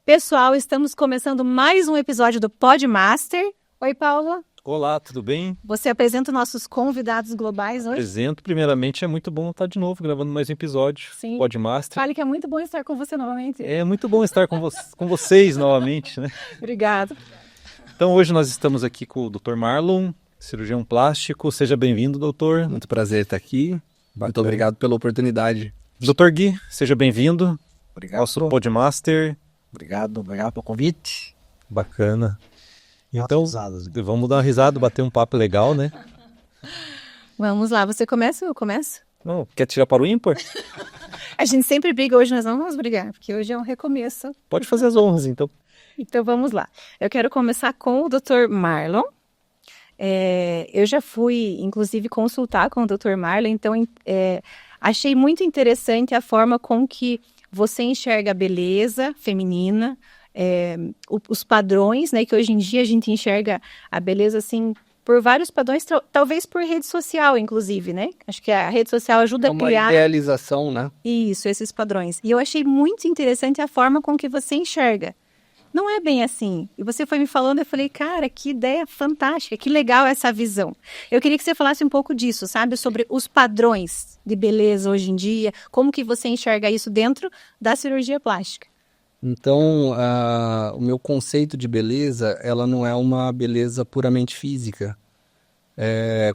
Pessoal, estamos começando mais um episódio do Podmaster. Oi, Paulo. Olá, tudo bem? Você apresenta nossos convidados globais hoje? Apresento. Primeiramente, é muito bom estar de novo gravando mais um episódio. Sim. Podmaster. Fale que é muito bom estar com você novamente. É muito bom estar com vocês novamente, né? Obrigado. Então, hoje nós estamos aqui com o Dr. Marlon, cirurgião plástico. Seja bem-vindo, doutor. Muito prazer estar aqui. Muito obrigado pela oportunidade. Dr. Gui, seja bem-vindo. Obrigado. Nosso Podmaster. Obrigado pelo convite. Bacana. Então, vamos dar uma risada, bater um papo legal, né? Vamos lá, você começa ou eu começo? Não, quer tirar para o ímpar? A gente sempre briga, hoje nós não vamos brigar, porque hoje é um recomeço. Pode fazer as honras, então. Então vamos lá. Eu quero começar com o Dr. Marlon. Eu já fui, inclusive, consultar com o Dr. Marlon, então achei muito interessante a forma com que você enxerga a beleza feminina, os padrões, né, que hoje em dia a gente enxerga a beleza assim por vários padrões, talvez por rede social, inclusive, né? Acho que a rede social ajuda a criar... uma idealização, né? Isso, esses padrões. E eu achei muito interessante a forma com que você enxerga. Não é bem assim. E você foi me falando, eu falei, cara, que ideia fantástica, que legal essa visão. Eu queria que você falasse um pouco disso, sabe? Sobre os padrões de beleza hoje em dia, como que você enxerga isso dentro da cirurgia plástica. Então, o meu conceito de beleza, ela não é uma beleza puramente física.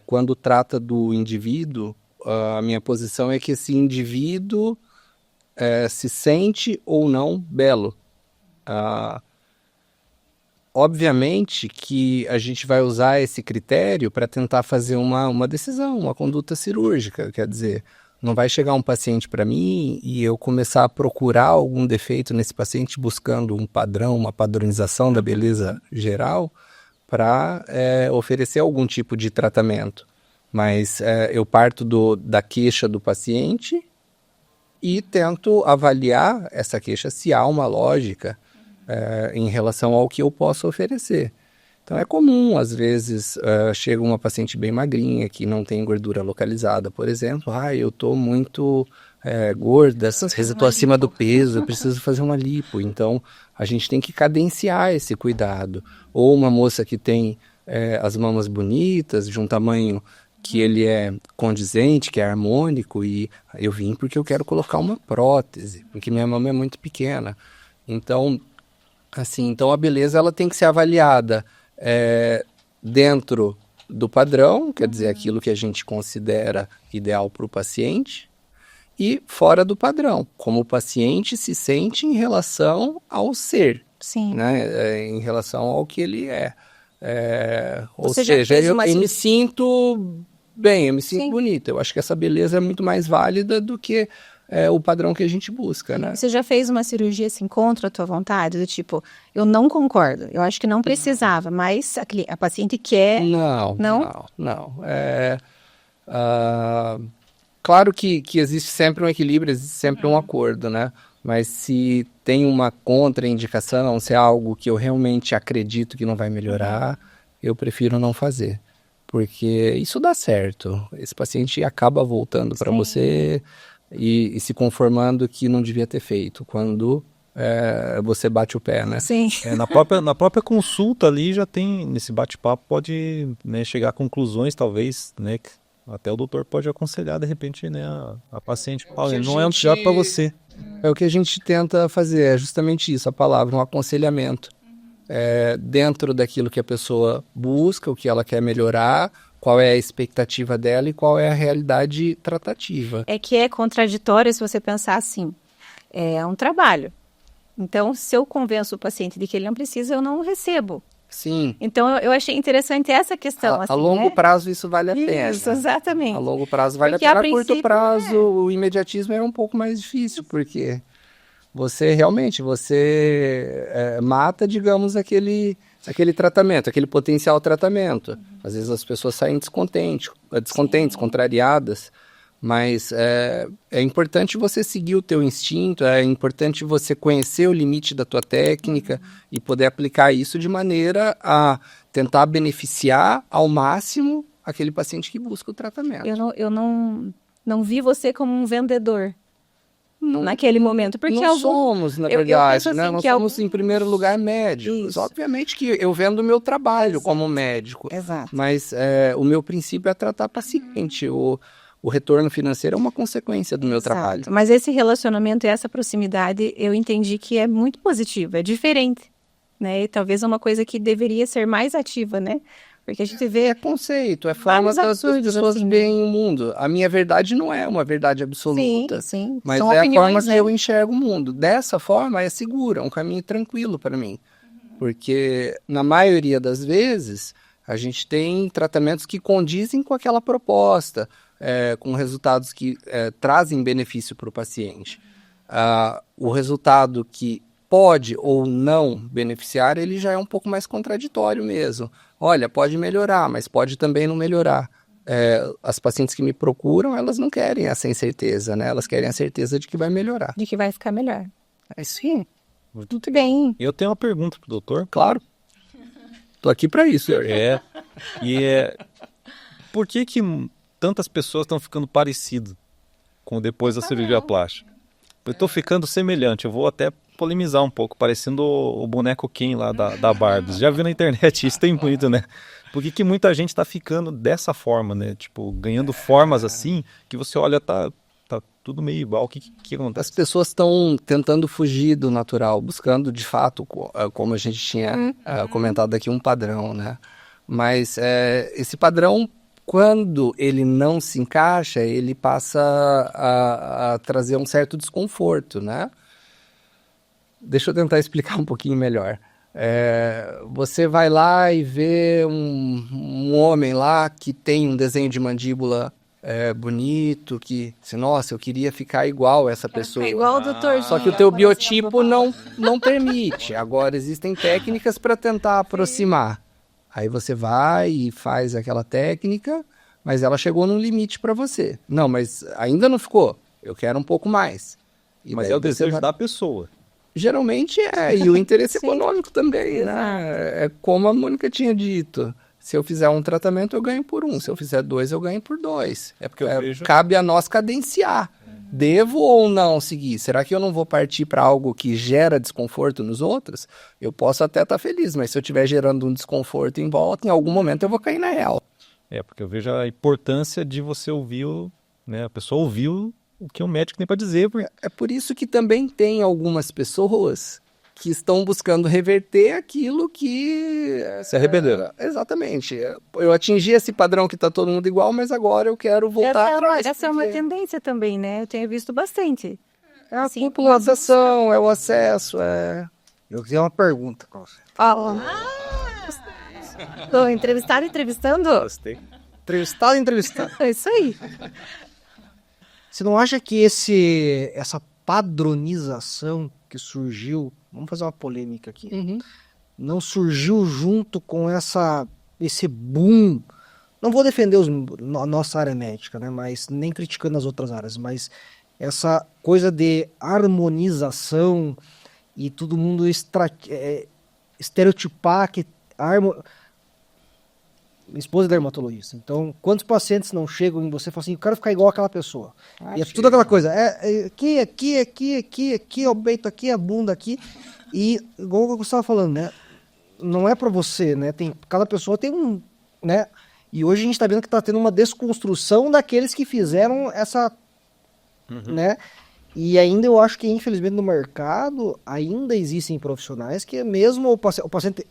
Quando trata do indivíduo, a minha posição é que esse indivíduo se sente ou não belo. Obviamente que a gente vai usar esse critério para tentar fazer uma decisão, uma conduta cirúrgica. Quer dizer, não vai chegar um paciente para mim e eu começar a procurar algum defeito nesse paciente buscando um padrão, uma padronização da beleza geral para oferecer algum tipo de tratamento. Mas eu parto da queixa do paciente e tento avaliar essa queixa se há uma lógica em relação ao que eu posso oferecer. Então é comum, às vezes, chega uma paciente bem magrinha, que não tem gordura localizada, por exemplo. Eu estou muito gorda, às vezes eu estou acima do peso, eu preciso fazer uma lipo. Então a gente tem que cadenciar esse cuidado. Ou uma moça que tem as mamas bonitas, de um tamanho que ele é condizente, que é harmônico, e eu vim porque eu quero colocar uma prótese, porque minha mama é muito pequena. Então a beleza ela tem que ser avaliada dentro do padrão, quer dizer, aquilo que a gente considera ideal para o paciente, e fora do padrão, como o paciente se sente em relação ao ser, Sim. Né? Em relação ao que ele é. Ou Você seja, eu me sinto bem, eu me sinto Sim. bonita. Eu acho que essa beleza é muito mais válida do que o padrão que a gente busca, né? Você já fez uma cirurgia assim contra a tua vontade? Do tipo, eu não concordo, eu acho que não precisava, mas a paciente quer... Não. Claro que existe sempre um equilíbrio, existe sempre um acordo, né? Mas se tem uma contraindicação, se é algo que eu realmente acredito que não vai melhorar, eu prefiro não fazer. Porque isso dá certo. Esse paciente acaba voltando para você e se conformando que não devia ter feito, quando você bate o pé, né? Sim. Na própria consulta ali já tem, nesse bate-papo, pode, né, chegar a conclusões, talvez, né? Até o doutor pode aconselhar, de repente, né, a paciente. Não é um melhor para você. É o que a gente tenta fazer, é justamente isso, a palavra, um aconselhamento. Dentro daquilo que a pessoa busca, o que ela quer melhorar, qual é a expectativa dela e qual é a realidade tratativa. É que é contraditório se você pensar assim, é um trabalho. Então, se eu convenço o paciente de que ele não precisa, eu não recebo. Sim. Então, eu achei interessante essa questão. A longo prazo isso vale a pena. Isso, exatamente. A longo prazo vale Porque a pena. A curto prazo, o imediatismo é um pouco mais difícil, porque você realmente, mata, digamos, aquele tratamento, aquele potencial tratamento. Às vezes as pessoas saem descontentes, contrariadas, mas é importante você seguir o teu instinto, é importante você conhecer o limite da tua técnica e poder aplicar isso de maneira a tentar beneficiar ao máximo aquele paciente que busca o tratamento. Eu não vi você como um vendedor. naquele momento. Porque não somos, na verdade, assim, né? Nós somos, em primeiro lugar, médicos. Isso. Obviamente que eu vendo o meu trabalho como médico. Exato. Mas o meu princípio é tratar paciente. O retorno financeiro é uma consequência do meu trabalho. Mas esse relacionamento e essa proximidade, eu entendi que é muito positivo, é diferente, né? E talvez é uma coisa que deveria ser mais ativa, né? Porque a gente vê... É conceito, é forma das pessoas assim, verem o mundo. A minha verdade não é uma verdade absoluta. Sim. Mas São é a opiniões, forma né? que eu enxergo o mundo. Dessa forma é seguro, é um caminho tranquilo para mim. Porque na maioria das vezes a gente tem tratamentos que condizem com aquela proposta, com resultados que trazem benefício para o paciente. O resultado que pode ou não beneficiar, ele já é um pouco mais contraditório mesmo. Olha, pode melhorar, mas pode também não melhorar. As pacientes que me procuram, elas não querem essa incerteza, né? Elas querem a certeza de que vai melhorar. De que vai ficar melhor. Sim, Muito bem. Eu tenho uma pergunta pro doutor. claro. Tô aqui para isso. Por que tantas pessoas estão ficando parecidas com depois da cirurgia plástica? Eu tô ficando semelhante, eu vou até polemizar um pouco, parecendo o boneco Ken lá da Barbie. Já viu na internet, isso tem muito, né? Por que muita gente tá ficando dessa forma, né? Tipo, ganhando formas assim, que você olha, tá tudo meio igual. O que As acontece? pessoas estão tentando fugir do natural, buscando de fato, como a gente tinha comentado aqui, um padrão, né? Mas esse padrão, quando ele não se encaixa, ele passa a trazer um certo desconforto, né? Deixa eu tentar explicar um pouquinho melhor. Você vai lá e vê um homem lá que tem um desenho de mandíbula bonito, nossa, eu queria ficar igual essa pessoa. Igual o doutor. Só que o teu biotipo não permite. Agora, existem técnicas para tentar aproximar. Aí você vai e faz aquela técnica, mas ela chegou no limite para você. Não, mas ainda não ficou. Eu quero um pouco mais. E Mas daí é o você desejo vai- da pessoa. Geralmente e o interesse Sim. econômico também, né? É como a Mônica tinha dito. Se eu fizer um tratamento, eu ganho por 1. Se eu fizer 2, eu ganho por 2. É porque eu vejo... Cabe a nós cadenciar. Devo ou não seguir? Será que eu não vou partir para algo que gera desconforto nos outros? Eu posso até estar feliz, mas se eu estiver gerando um desconforto em volta, em algum momento eu vou cair na real. Porque eu vejo a importância de você ouvir, né? A pessoa ouviu o que o médico tem para dizer. É por isso que também tem algumas pessoas que estão buscando reverter aquilo que... Se arrependeram. Exatamente. Eu atingi esse padrão que está todo mundo igual, mas agora eu quero voltar atrás. Essa é uma tendência também, né? Eu tenho visto bastante. É a popularização, é o acesso, Eu tenho uma pergunta pra você. Fala. Tô entrevistando? Gostei. Entrevistado. É isso aí. Você não acha que essa padronização que surgiu, vamos fazer uma polêmica aqui, não surgiu junto com esse boom? Não vou defender a nossa área médica, né? Mas nem criticando as outras áreas, mas essa coisa de harmonização e todo mundo estereotipar que minha esposa é dermatologista, então quantos pacientes não chegam em você e falam assim, eu quero ficar igual aquela pessoa, e é tudo aquela coisa, aqui, o peito aqui, a bunda aqui, e igual eu estava falando, né, não é para você, né, cada pessoa tem né, e hoje a gente está vendo que está tendo uma desconstrução daqueles que fizeram essa, né, e ainda eu acho que infelizmente no mercado ainda existem profissionais que mesmo o paciente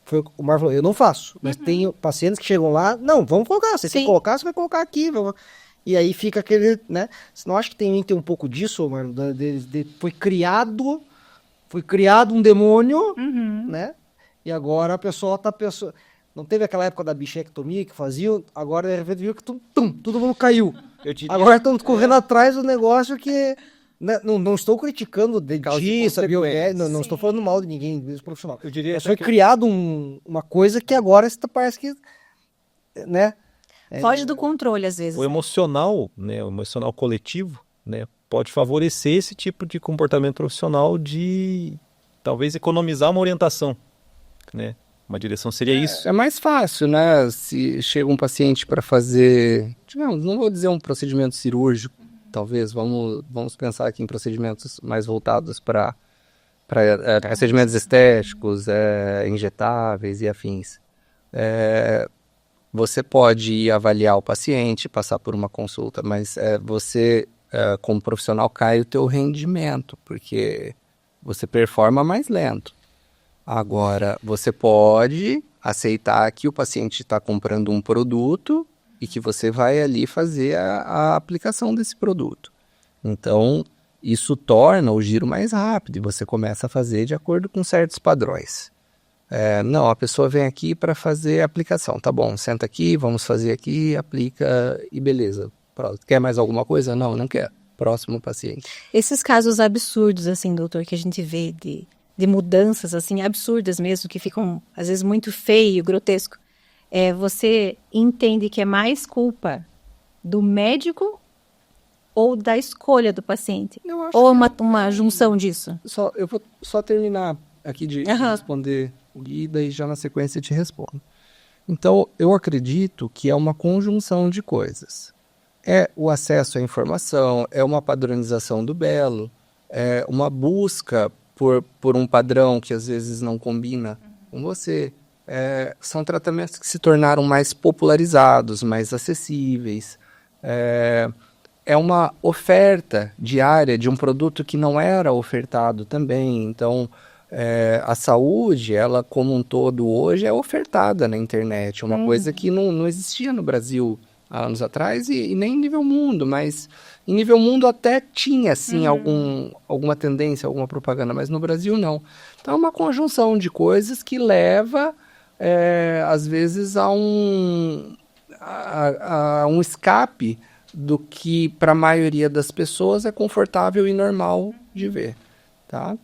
foi o Marco falou, eu não faço, mas tem pacientes que chegam lá, não, vamos colocar, você tem que colocar, você vai colocar aqui, e aí fica aquele, né, você não acha que tem um pouco disso, Marlon, foi criado um demônio, né, e agora a pessoa não teve aquela época da bichectomia que faziam, agora de repente viu que todo mundo caiu, agora estão correndo atrás do negócio que... Não estou criticando dentista, não estou falando mal de ninguém profissional. Eu diria foi criado uma coisa que agora parece que, né? Foge do controle às vezes. O emocional, né, o emocional coletivo, né, pode favorecer esse tipo de comportamento profissional de talvez economizar uma orientação, né? Uma direção seria isso. É mais fácil, né? Se chega um paciente para fazer, digamos, não vou dizer um procedimento cirúrgico, talvez, vamos pensar aqui em procedimentos mais voltados para procedimentos estéticos, injetáveis e afins. Você pode ir avaliar o paciente, passar por uma consulta, mas você, como profissional, cai o teu rendimento, porque você performa mais lento. Agora, você pode aceitar que o paciente está comprando um produto e que você vai ali fazer a aplicação desse produto. Então, isso torna o giro mais rápido e você começa a fazer de acordo com certos padrões. Não, a pessoa vem aqui para fazer a aplicação. Tá bom, senta aqui, vamos fazer aqui, aplica e beleza. Pronto. Quer mais alguma coisa? Não, não quer. Próximo paciente. Esses casos absurdos, assim, doutor, que a gente vê de mudanças, assim, absurdas mesmo, que ficam, às vezes, muito feio, grotesco. Você entende que é mais culpa do médico ou da escolha do paciente? Ou uma junção disso? Eu vou só terminar aqui de responder e daí já na sequência te respondo. Então, eu acredito que é uma conjunção de coisas. É o acesso à informação, é uma padronização do belo, é uma busca por um padrão que às vezes não combina com você. São tratamentos que se tornaram mais popularizados, mais acessíveis. É uma oferta diária de um produto que não era ofertado também. Então, a saúde, ela como um todo hoje é ofertada na internet. Uma coisa que não existia no Brasil há anos atrás e nem em nível mundo, mas em nível mundo até tinha, sim, alguma tendência, alguma propaganda, mas no Brasil não. Então é uma conjunção de coisas que leva, às vezes, a um escape do que para a maioria das pessoas é confortável e normal de ver, tá?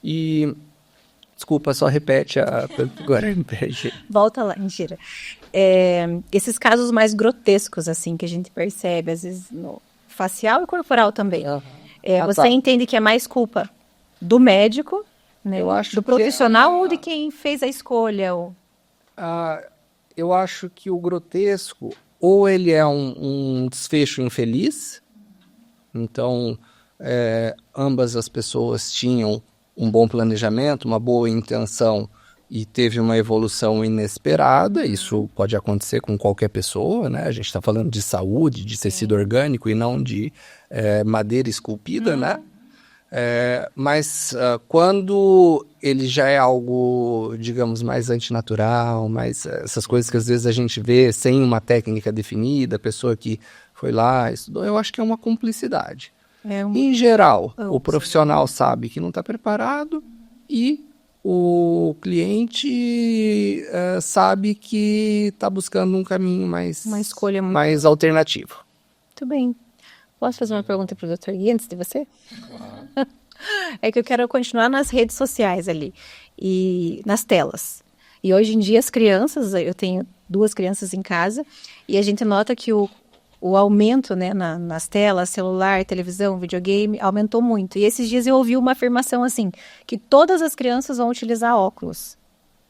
E desculpa, só repete agora. Volta lá, mentira. Esses casos mais grotescos, assim, que a gente percebe, às vezes, no facial e corporal também. Você entende que é mais culpa do médico, né, do profissional ou de quem fez a escolha? Eu acho que o grotesco, ou ele é um desfecho infeliz, então ambas as pessoas tinham um bom planejamento, uma boa intenção e teve uma evolução inesperada. Isso pode acontecer com qualquer pessoa, né? A gente está falando de saúde, de tecido orgânico e não de madeira esculpida, né? Mas quando ele já é algo, digamos, mais antinatural, mais essas coisas que às vezes a gente vê sem uma técnica definida, a pessoa que foi lá, estudou, eu acho que é uma cumplicidade. Em geral, o profissional sabe que não está preparado e o cliente sabe que está buscando um caminho uma escolha mais alternativo. Muito bem. Posso fazer uma pergunta para o Dr. Gui antes de você? É que eu quero continuar nas redes sociais ali e nas telas. E hoje em dia as crianças, eu tenho 2 crianças em casa e a gente nota que o aumento, né, nas telas, celular, televisão, videogame, aumentou muito. E esses dias eu ouvi uma afirmação assim, que todas as crianças vão utilizar óculos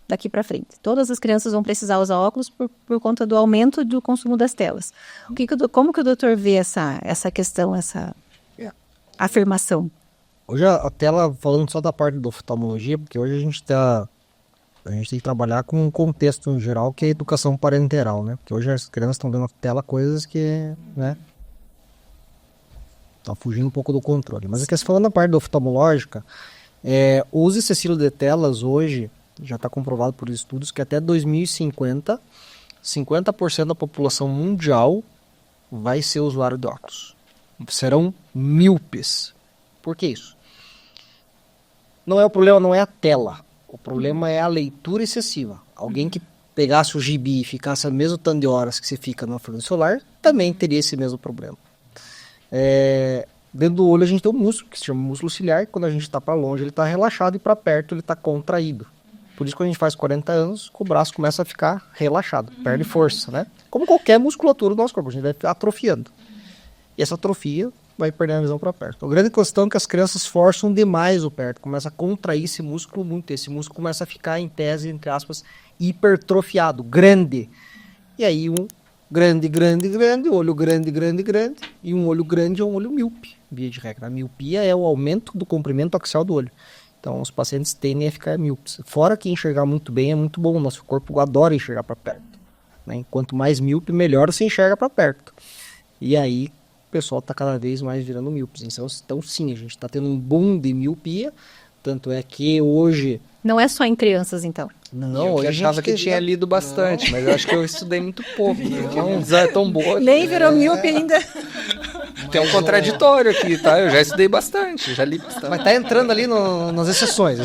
daqui para frente. Todas as crianças vão precisar usar óculos por conta do aumento do consumo das telas. Como que o doutor vê essa questão, essa afirmação? Hoje a tela, falando só da parte da oftalmologia, porque hoje a gente tem que trabalhar com um contexto em geral que é a educação parenteral, né? Porque hoje as crianças estão vendo na tela coisas que, né, tá fugindo um pouco do controle. Mas aqui, falando da parte da oftalmológica, o uso excessivo de telas hoje já está comprovado por estudos que até 2050, 50% da população mundial vai ser usuário de óculos. Serão míopes. Por que isso? O problema não é a tela. O problema é a leitura excessiva. Alguém que pegasse o gibi e ficasse o mesmo tanto de horas que você fica na frente do celular, também teria esse mesmo problema. Dentro do olho a gente tem um músculo, que se chama músculo ciliar, que quando a gente está para longe ele está relaxado e para perto ele está contraído. Por isso que quando a gente faz 40 anos, o braço começa a ficar relaxado, perde força, né? Como qualquer musculatura do nosso corpo, a gente vai atrofiando. E essa atrofia vai perder a visão para perto. A grande questão é que as crianças forçam demais o perto, começa a contrair esse músculo muito, esse músculo começa a ficar, em tese, entre aspas, hipertrofiado, grande. E aí grande, grande, grande, olho grande, grande, grande, e um olho grande é um olho míope, via de regra. A miopia é o aumento do comprimento axial do olho. Então, os pacientes tendem a ficar míopes. Fora que enxergar muito bem é muito bom, o nosso corpo adora enxergar para perto, né? Quanto mais míope, melhor você enxerga para perto. E aí, o pessoal está cada vez mais virando míopes. Então, sim, a gente está tendo um boom de miopia, tanto é que hoje... Não é só em crianças, então. Não, Eu hoje a achava gente que tinha lido bastante, mas eu acho que eu estudei muito pouco. Né? Não é tão boa. Nem virou míope ainda. Tem um contraditório aqui, tá? Eu já estudei bastante, já li bastante. Mas tá entrando ali nas exceções.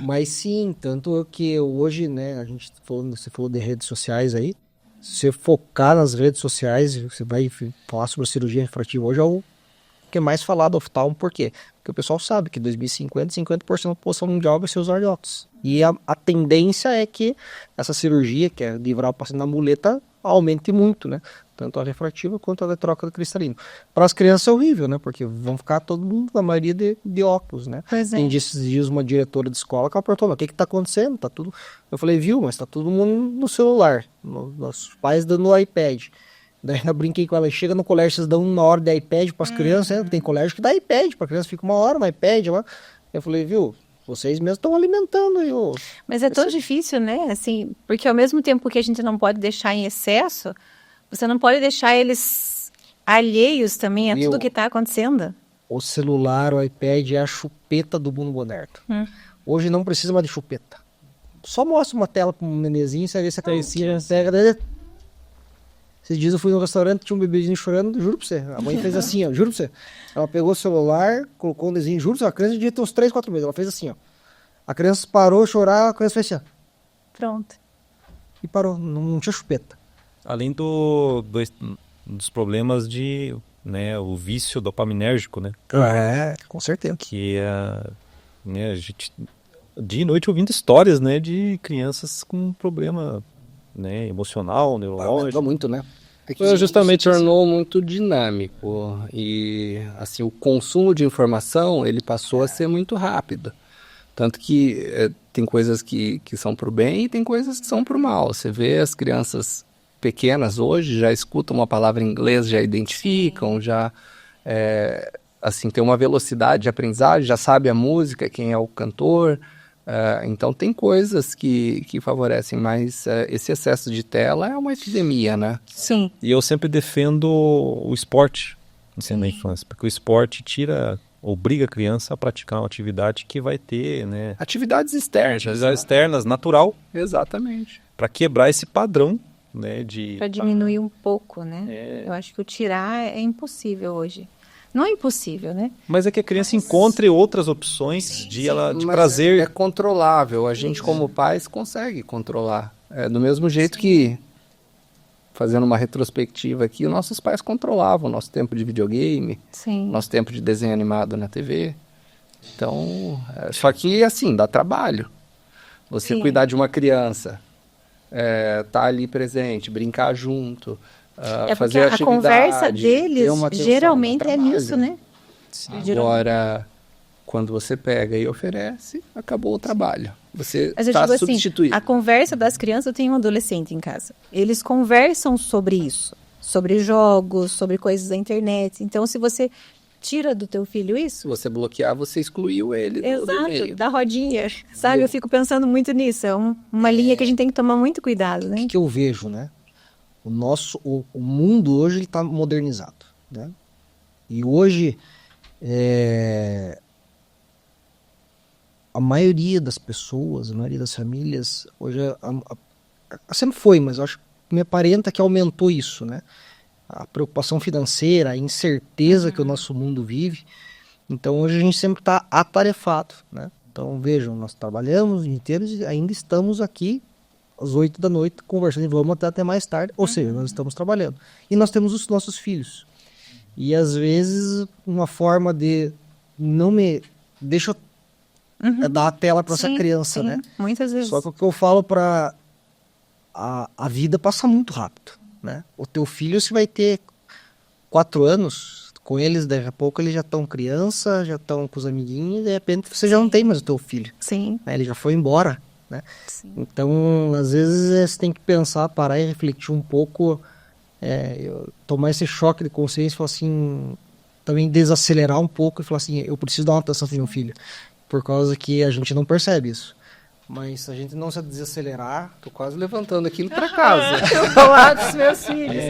Mas sim, tanto que hoje, né, você falou de redes sociais aí, se você focar nas redes sociais, você vai falar sobre a cirurgia refrativa hoje, é o que é mais falado oftalmo. Por quê? Porque o pessoal sabe que em 2050, 50% da população mundial vai ser usuário de óculos. E a tendência é que essa cirurgia, que é livrar o paciente da muleta, aumente muito, né? Tanto a refrativa quanto a retrócada cristalina. Para as crianças é horrível, né? Porque vão ficar todo mundo, a maioria de óculos, né? Pois é. Tem esses dias uma diretora de escola que ela perguntou, o que está acontecendo? Tá tudo... Eu falei, viu, mas tá todo mundo no celular, os pais dando o iPad. Daí eu brinquei com ela, chega no colégio, vocês dão uma hora de iPad para as crianças, né? Tem colégio que dá iPad para criança, fica uma hora no iPad lá. Eu falei, viu, vocês mesmos estão alimentando aí. Mas é tão difícil, né? Assim, porque ao mesmo tempo que a gente não pode deixar em excesso, você não pode deixar eles alheios também a tudo que está acontecendo. O celular, o iPad é a chupeta do mundo moderno. Hoje não precisa mais de chupeta. Só mostra uma tela para um nenenzinho, você vai ver se a criancinha pega... Esses dias eu fui no restaurante, tinha um bebezinho chorando, juro pra você. A mãe fez assim, ó, juro pra você. Ela pegou o celular, colocou um desenho, juro pra você, a criança devia ter uns 3, 4 meses. Ela fez assim, ó. A criança parou, chorar, a criança fez assim, ó. Pronto. E parou, não tinha chupeta. Além dos problemas de, né, o vício dopaminérgico, né? É, com certeza. Que né, a gente, dia e noite ouvindo histórias, né, de crianças com problema, né, emocional, neurológico. Muito, né? Justamente tornou muito dinâmico e assim o consumo de informação ele passou a ser muito rápido, tanto que tem coisas que são pro bem e tem coisas que são pro mal. Você vê as crianças pequenas hoje já escutam uma palavra em inglês, já identificam, já assim tem uma velocidade de aprendizagem, já sabe a música, quem é o cantor. Então tem coisas que favorecem, mas esse excesso de tela é uma epidemia, né? Sim. E eu sempre defendo o esporte na infância, porque o esporte obriga a criança a praticar uma atividade que vai ter, né? Atividades externas. Natural. Exatamente. Para quebrar esse padrão, né? Para diminuir um pouco, né? Eu acho que o tirar é impossível hoje. Não é impossível, né? Mas é que a criança encontre outras opções de prazer. É controlável. A gente, como pais, consegue controlar. Do mesmo jeito que, fazendo uma retrospectiva aqui, nossos pais controlavam o nosso tempo de videogame, nosso tempo de desenho animado na TV. Então, só que, assim, dá trabalho. Você cuidar de uma criança, tá ali presente, brincar junto... fazer a conversa deles geralmente é nisso, né? Agora, quando você pega e oferece, acabou o trabalho. Você Mas eu está digo assim, substituído. a conversa das crianças, eu tenho um adolescente em casa. Eles conversam sobre isso, sobre jogos, sobre coisas da internet. Então, se você tira do teu filho isso... Se você bloquear, você excluiu ele do meio. Exato, da rodinha, sabe? Eu fico pensando muito nisso. É uma linha que a gente tem que tomar muito cuidado, né? O que eu vejo, né? O mundo hoje está modernizado, né? E hoje a maioria das pessoas, a maioria das famílias, hoje sempre foi, mas eu acho que me aparenta que aumentou isso, né? A preocupação financeira, a incerteza que o nosso mundo vive. Então hoje a gente sempre está atarefado, né? Então vejam, nós trabalhamos o dia inteiro e ainda estamos aqui às 8 da noite, conversando e vamos até mais tarde. Ou seja, nós estamos trabalhando. E nós temos os nossos filhos. E às vezes, uma forma de não me... Deixa eu dar a tela para essa criança, né? Muitas vezes. Só que o que eu falo para... A vida passa muito rápido, né? O teu filho, você vai ter 4 anos, com eles, daqui a pouco eles já estão criança, já estão com os amiguinhos, e de repente você já não tem mais o teu filho. Sim. Ele já foi embora. né? Sim. Então, às vezes, você tem que pensar, parar e refletir um pouco, tomar esse choque de consciência e falar assim, também desacelerar um pouco e falar assim, eu preciso dar uma atenção pro meu filho, por causa que a gente não percebe isso. Mas se a gente não se desacelerar... Tô quase levantando aquilo pra casa. Eu vou lá dos meus filhos.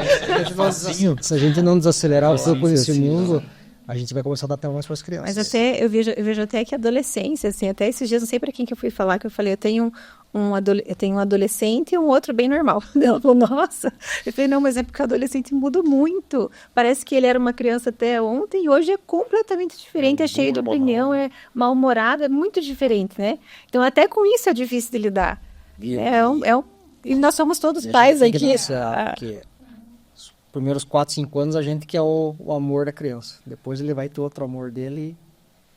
Se a gente não desacelerar esse mundo, a gente vai começar a dar até mais para as crianças. Mas até eu vejo até que adolescência, assim, até esses dias, não sei para quem que eu fui falar, que eu falei, eu tenho um adolescente e um outro bem normal. Ela falou, nossa. Eu falei, não, mas é porque o adolescente muda muito. Parece que ele era uma criança até ontem e hoje é completamente diferente, é cheio de opinião, é mal-humorado, é muito diferente, né? Então até com isso é difícil de lidar. E nós somos todos pais aqui. Porque os primeiros 4, 5 anos a gente quer o amor da criança. Depois ele vai ter outro amor dele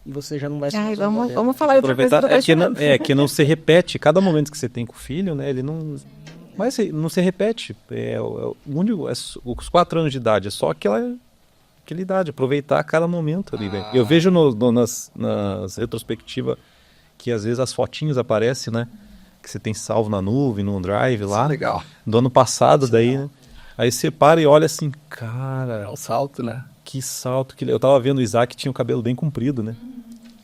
e você já não vai... Ai, vamos falar outra coisa. Aproveitar, que não se repete. Cada momento que você tem com o filho, né, ele não... Mas não se repete. Os 4 anos de idade, é só aquela idade. Aproveitar cada momento ali, velho. Eu vejo nas retrospectivas que às vezes as fotinhos aparecem, né? Que você tem salvo na nuvem, no drive lá. Legal. Do ano passado, daí, né? Aí você para e olha assim, cara... É o salto, né? Que salto. Eu tava vendo o Isaac que tinha o cabelo bem comprido, né?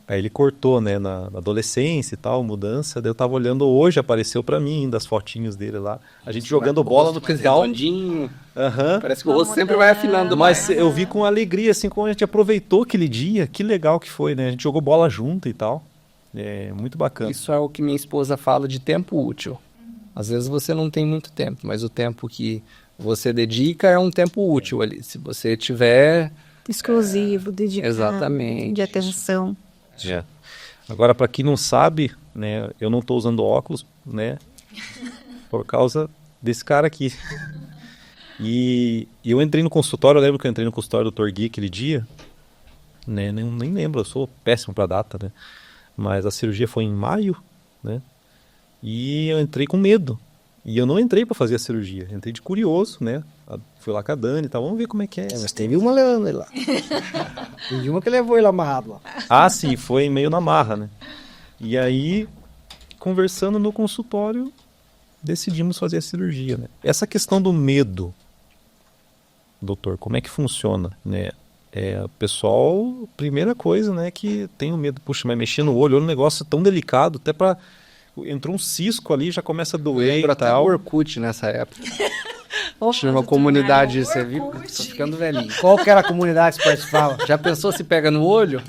Aí ele cortou, né? Na adolescência e tal, mudança. Daí eu tava olhando hoje, apareceu pra mim ainda as fotinhos dele lá. A gente jogando bola no quintal. Parece que o rosto sempre vai afinando. Mas eu vi com alegria, assim, como a gente aproveitou aquele dia. Que legal que foi, né? A gente jogou bola junto e tal. É muito bacana. Isso é o que minha esposa fala de tempo útil. Às vezes você não tem muito tempo, mas o tempo que você dedica é um tempo útil ali. Se você tiver... exclusivo, dedicado. Exatamente. De atenção. É. Agora, para quem não sabe, né, eu não estou usando óculos, né, por causa desse cara aqui. E eu entrei no consultório, eu lembro que eu entrei no consultório do Dr. Gui aquele dia, né, nem lembro, eu sou péssimo para data, né, mas a cirurgia foi em maio, né, e eu entrei com medo. E eu não entrei para fazer a cirurgia, entrei de curioso, né? Fui lá com a Dani e tal, vamos ver como é que é. Mas teve uma levando ele lá. Teve uma que levou ele amarrado lá. Ah, sim, foi meio na marra, né? E aí, conversando no consultório, decidimos fazer a cirurgia, né? Essa questão do medo, doutor, como é que funciona, né? O pessoal, primeira coisa, né, que tem o medo, puxa, mas mexer no olho é um negócio tão delicado, até para... Entrou um cisco ali, já começa a doer e até tal. o Orkut nessa época. Tinha uma comunidade, você viu? Tô ficando velhinho. Qual que era a comunidade que você participava? Já pensou se pega no olho?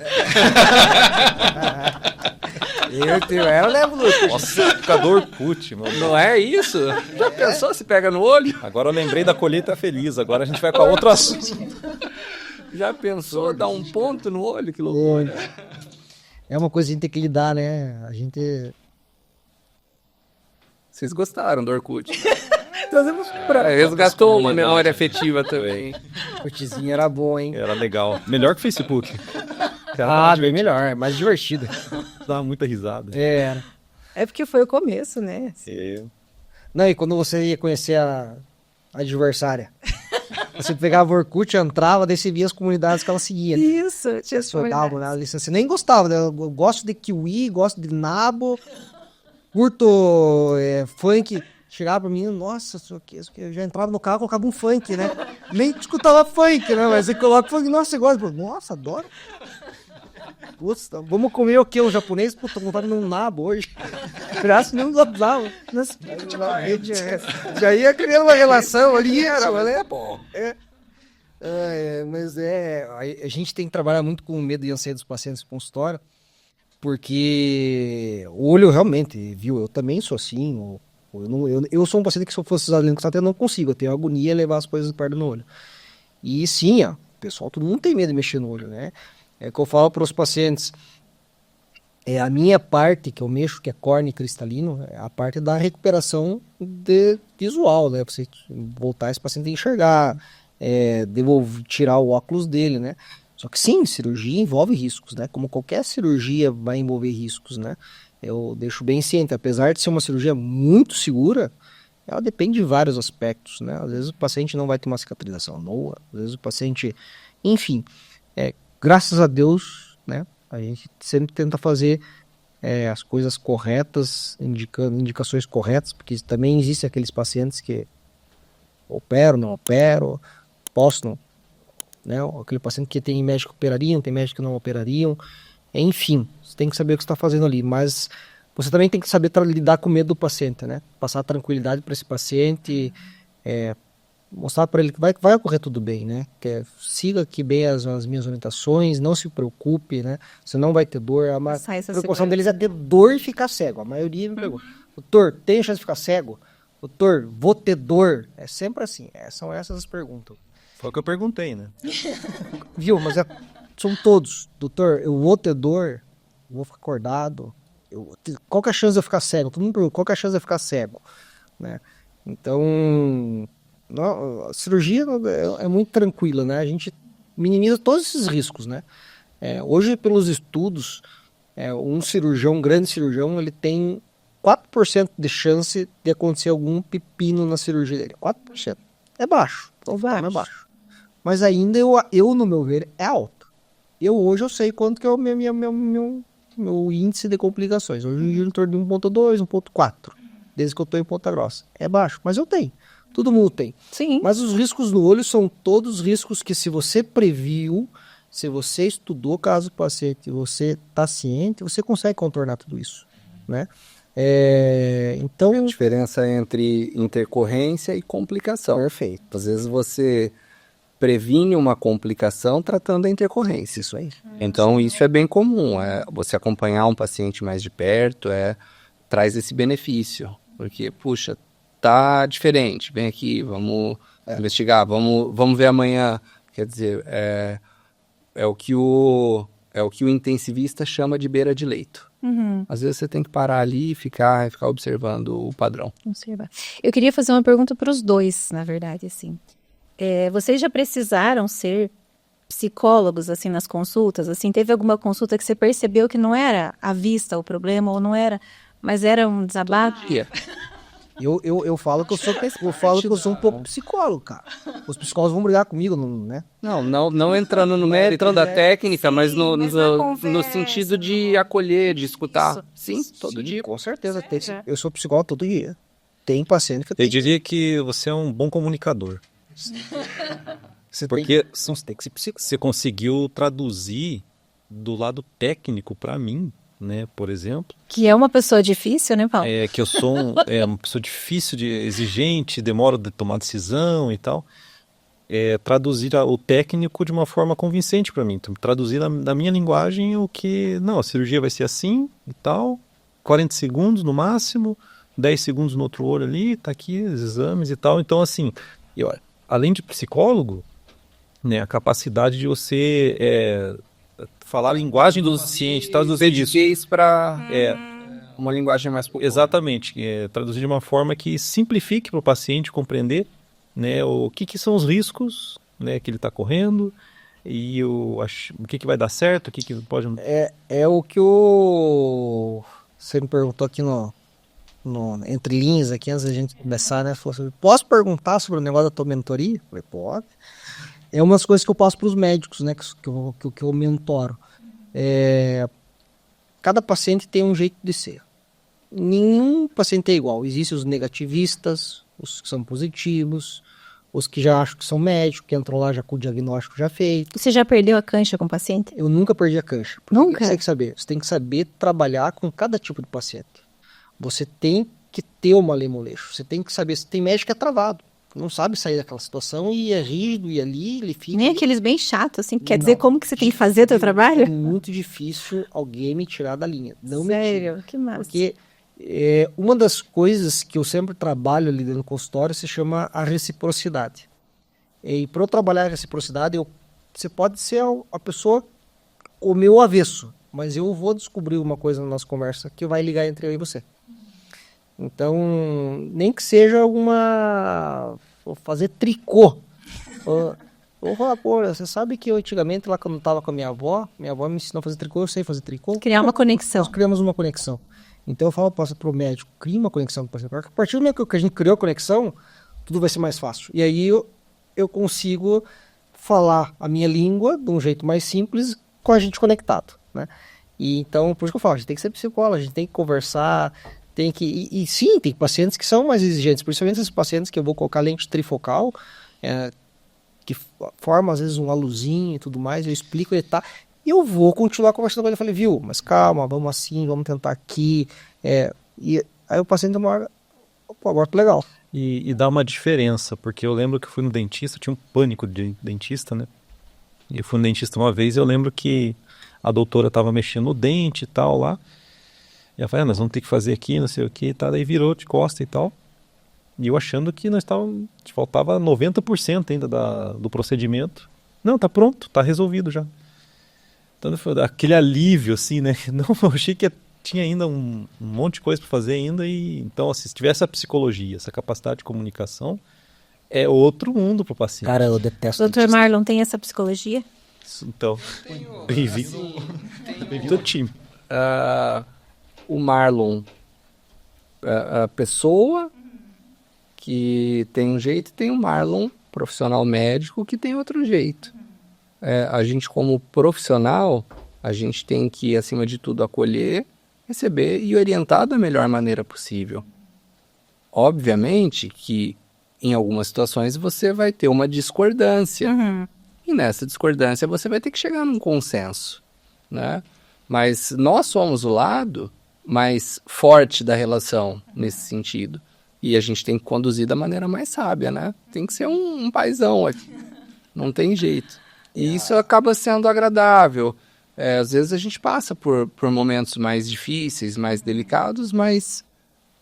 Eu levo no Orkut. Nossa, época do Orkut, mano. Não é isso? Já pensou se pega no olho? Agora eu lembrei da colheita feliz, agora a gente vai com outro assunto. Já pensou dar um ponto no olho? Que loucura. É uma coisa que a gente tem que lidar, né? A gente... Vocês gostaram do Orkut? Resgatou uma memória afetiva também. O Orkutzinho era bom, hein? Era legal. Melhor que o Facebook. Bem melhor, é mais divertido. Dava muita risada. Era. É porque foi o começo, né? Não, e quando você ia conhecer a adversária, você pegava o Orkut, entrava, daí você via as comunidades que ela seguia. Né? Isso, tinha as comunidades. Você nem gostava, né? Eu gosto de Kiwi, gosto de Nabo, curto funk. Chegava pra mim, nossa, isso aqui, eu já entrava no carro, colocava um funk, né? Nem escutava funk, né? Mas você coloca funk, nossa, você gosta? Nossa, adoro. Putz, vamos comer o quê? O japonês? Pô, tô com vontade de um nabo hoje. Braço nem usava. Já ia criando uma relação ali, era bom. Mas a gente tem que trabalhar muito com o medo e ansiedade dos pacientes no consultório, porque o olho realmente, viu? Eu também sou assim, eu sou um paciente que se eu fosse usar lente contato eu não consigo, eu tenho agonia em levar as coisas perto no olho. E sim, ó, pessoal, todo mundo tem medo de mexer no olho, né? É o que eu falo para os pacientes, a minha parte que eu mexo, que é córnea e cristalino, é a parte da recuperação visual, né? Você voltar esse paciente a enxergar, tirar o óculos dele, né? Só que sim, cirurgia envolve riscos, né? Como qualquer cirurgia vai envolver riscos, né? Eu deixo bem ciente, apesar de ser uma cirurgia muito segura, ela depende de vários aspectos, né? Às vezes o paciente não vai ter uma cicatrização boa, às vezes o paciente... Enfim, graças a Deus, né? A gente sempre tenta fazer as coisas corretas, indicações corretas, porque também existem aqueles pacientes que opero, não opero, posso, não, né? Aquele paciente que tem médico que operariam, tem médico que não operariam, enfim, você tem que saber o que você está fazendo ali, mas você também tem que saber lidar com o medo do paciente, né? Passar tranquilidade para esse paciente, mostrar para ele que vai ocorrer tudo bem, né? Siga aqui bem as minhas orientações, não se preocupe, né? Você não vai ter dor. A preocupação deles é ter dor e ficar cego. A maioria me pergunta, doutor, tem chance de ficar cego? Doutor, vou ter dor? É sempre assim, são essas as perguntas. Foi o que eu perguntei, né? Viu, mas são todos. Doutor, eu vou ter dor? Vou ficar acordado? Qual que é a chance de eu ficar cego? Todo mundo pergunta, qual que é a chance de eu ficar cego? Né? Então, a cirurgia é muito tranquila, né? A gente minimiza todos esses riscos, né? Hoje, pelos estudos, um grande cirurgião, ele tem 4% de chance de acontecer algum pepino na cirurgia dele. 4%. É baixo. Então, é baixo. Mas ainda, eu, no meu ver, é alto. Hoje eu sei quanto que é o meu índice de complicações. Hoje eu giro em torno de 1.2, 1.4. Desde que eu estou em Ponta Grossa. É baixo, mas eu tenho. Todo mundo tem. Sim. Mas os riscos no olho são todos riscos que, se você previu, se você estudou caso do paciente, você está ciente, você consegue contornar tudo isso, né? Então, a diferença entre intercorrência e complicação. Perfeito. Às vezes você previne uma complicação tratando a intercorrência. Isso aí. Então, isso é bem comum. Você acompanhar um paciente mais de perto traz esse benefício. Porque, puxa, tá diferente, vem aqui, vamos investigar, vamos ver amanhã. Quer dizer, é o que o intensivista chama de beira de leito. Uhum. Às vezes você tem que parar ali e ficar observando o padrão. Eu queria fazer uma pergunta para os dois, na verdade, assim. Vocês já precisaram ser psicólogos, assim, nas consultas? Assim, teve alguma consulta que você percebeu que não era à vista o problema, ou não era, mas era um desabafo? Eu falo que eu sou um pouco psicólogo, cara. Os psicólogos vão brigar comigo, né? Não entrando no mérito da técnica, sim, mas no conversa, sentido de acolher, de escutar. Isso. Sim, todo dia. Com certeza. Eu sou psicólogo todo dia. Tem paciente que Eu diria que você é um bom comunicador. Porque você tem que ser psicólogo. você conseguiu traduzir do lado técnico para mim, né, por exemplo. Que é uma pessoa difícil, né, Paulo? Que eu sou uma pessoa difícil, exigente, demoro de tomar decisão e tal. Traduzir o técnico de uma forma convincente para mim. Então, traduzir na minha linguagem o que... Não, a cirurgia vai ser assim e tal, 40 segundos no máximo, 10 segundos no outro olho ali, tá aqui os exames e tal. Então, assim, além de psicólogo, né, a capacidade de você falar a linguagem do ciente, traduzir disso para uma linguagem mais popular. Exatamente, traduzir de uma forma que simplifique para o paciente compreender, né, o que são os riscos, né, que ele está correndo e o que vai dar certo, o que pode... É o que você me perguntou aqui entre linhas, aqui antes da gente começar, né? Falou assim, posso perguntar sobre o negócio da tua mentoria? Eu falei, pode. É umas coisas que eu passo para os médicos, né? Que eu mentoro. Cada paciente tem um jeito de ser. Nenhum paciente é igual. Existem os negativistas, os que são positivos, os que já acham que são médicos, que entram lá já com o diagnóstico já feito. Você já perdeu a cancha com o paciente? Eu nunca perdi a cancha. Nunca? Você tem que saber trabalhar com cada tipo de paciente. Você tem que ter uma lei moleixo. Você tem que saber se tem médico que é travado. Não sabe sair daquela situação e é rígido e ali ele fica... Nem aqueles bem chatos, assim, que quer dizer como que você tem que fazer o teu trabalho? É muito difícil alguém me tirar da linha. Não Sério? me tira. Que massa. Porque uma das coisas que eu sempre trabalho ali dentro do consultório se chama a reciprocidade. E para eu trabalhar a reciprocidade, você pode ser a pessoa o meu avesso, mas eu vou descobrir uma coisa na nossa conversa que vai ligar entre eu e você. Então, nem que seja vou fazer tricô. Vou falar, pô, você sabe que eu antigamente, lá quando eu estava com a minha avó me ensinou a fazer tricô, eu sei fazer tricô. Criar uma conexão. Nós criamos uma conexão. Então eu falo para o médico, cria uma conexão com o paciente. A partir do momento que a gente criou a conexão, tudo vai ser mais fácil. E aí eu consigo falar a minha língua de um jeito mais simples com a gente conectado, né? E então, por isso que eu falo, a gente tem que ser psicólogo, a gente tem que conversar, tem que... E sim, tem pacientes que são mais exigentes, principalmente esses pacientes que eu vou colocar lente trifocal, que forma às vezes uma luzinha e tudo mais, eu explico ele, tá? E eu vou continuar conversando com ele, eu falei, viu, mas calma, vamos assim, vamos tentar aqui, e aí o paciente uma hora, pô, agora tá legal. E dá uma diferença, porque eu lembro que eu fui no dentista, eu tinha um pânico de dentista, né? E eu fui no dentista uma vez e eu lembro que a doutora tava mexendo no dente e tal lá. E ela falou, nós vamos ter que fazer aqui, não sei o que, tá? Daí virou de costa e tal. E eu achando que faltava 90% ainda do procedimento. Não, tá pronto, tá resolvido já. Então foi aquele alívio, assim, né? Não, eu achei que tinha ainda um monte de coisa para fazer ainda. Então, assim, se tivesse a psicologia, essa capacidade de comunicação, é outro mundo pro paciente. Cara, eu detesto Doutor Marlon tem essa psicologia? Então, bem-vindo. Bem-vindo ao time. O Marlon, a pessoa que tem um jeito, e tem o Marlon, profissional médico, que tem outro jeito. A gente, como profissional, a gente tem que, acima de tudo, acolher, receber e orientar da melhor maneira possível. Obviamente que, em algumas situações, você vai ter uma discordância. Uhum. E nessa discordância, você vai ter que chegar num consenso, né? Mas nós somos o lado mais forte da relação nesse sentido. E a gente tem que conduzir da maneira mais sábia, né? Tem que ser um paizão aqui. Não tem jeito. E isso acaba sendo agradável. Às vezes a gente passa por momentos mais difíceis, mais delicados, mas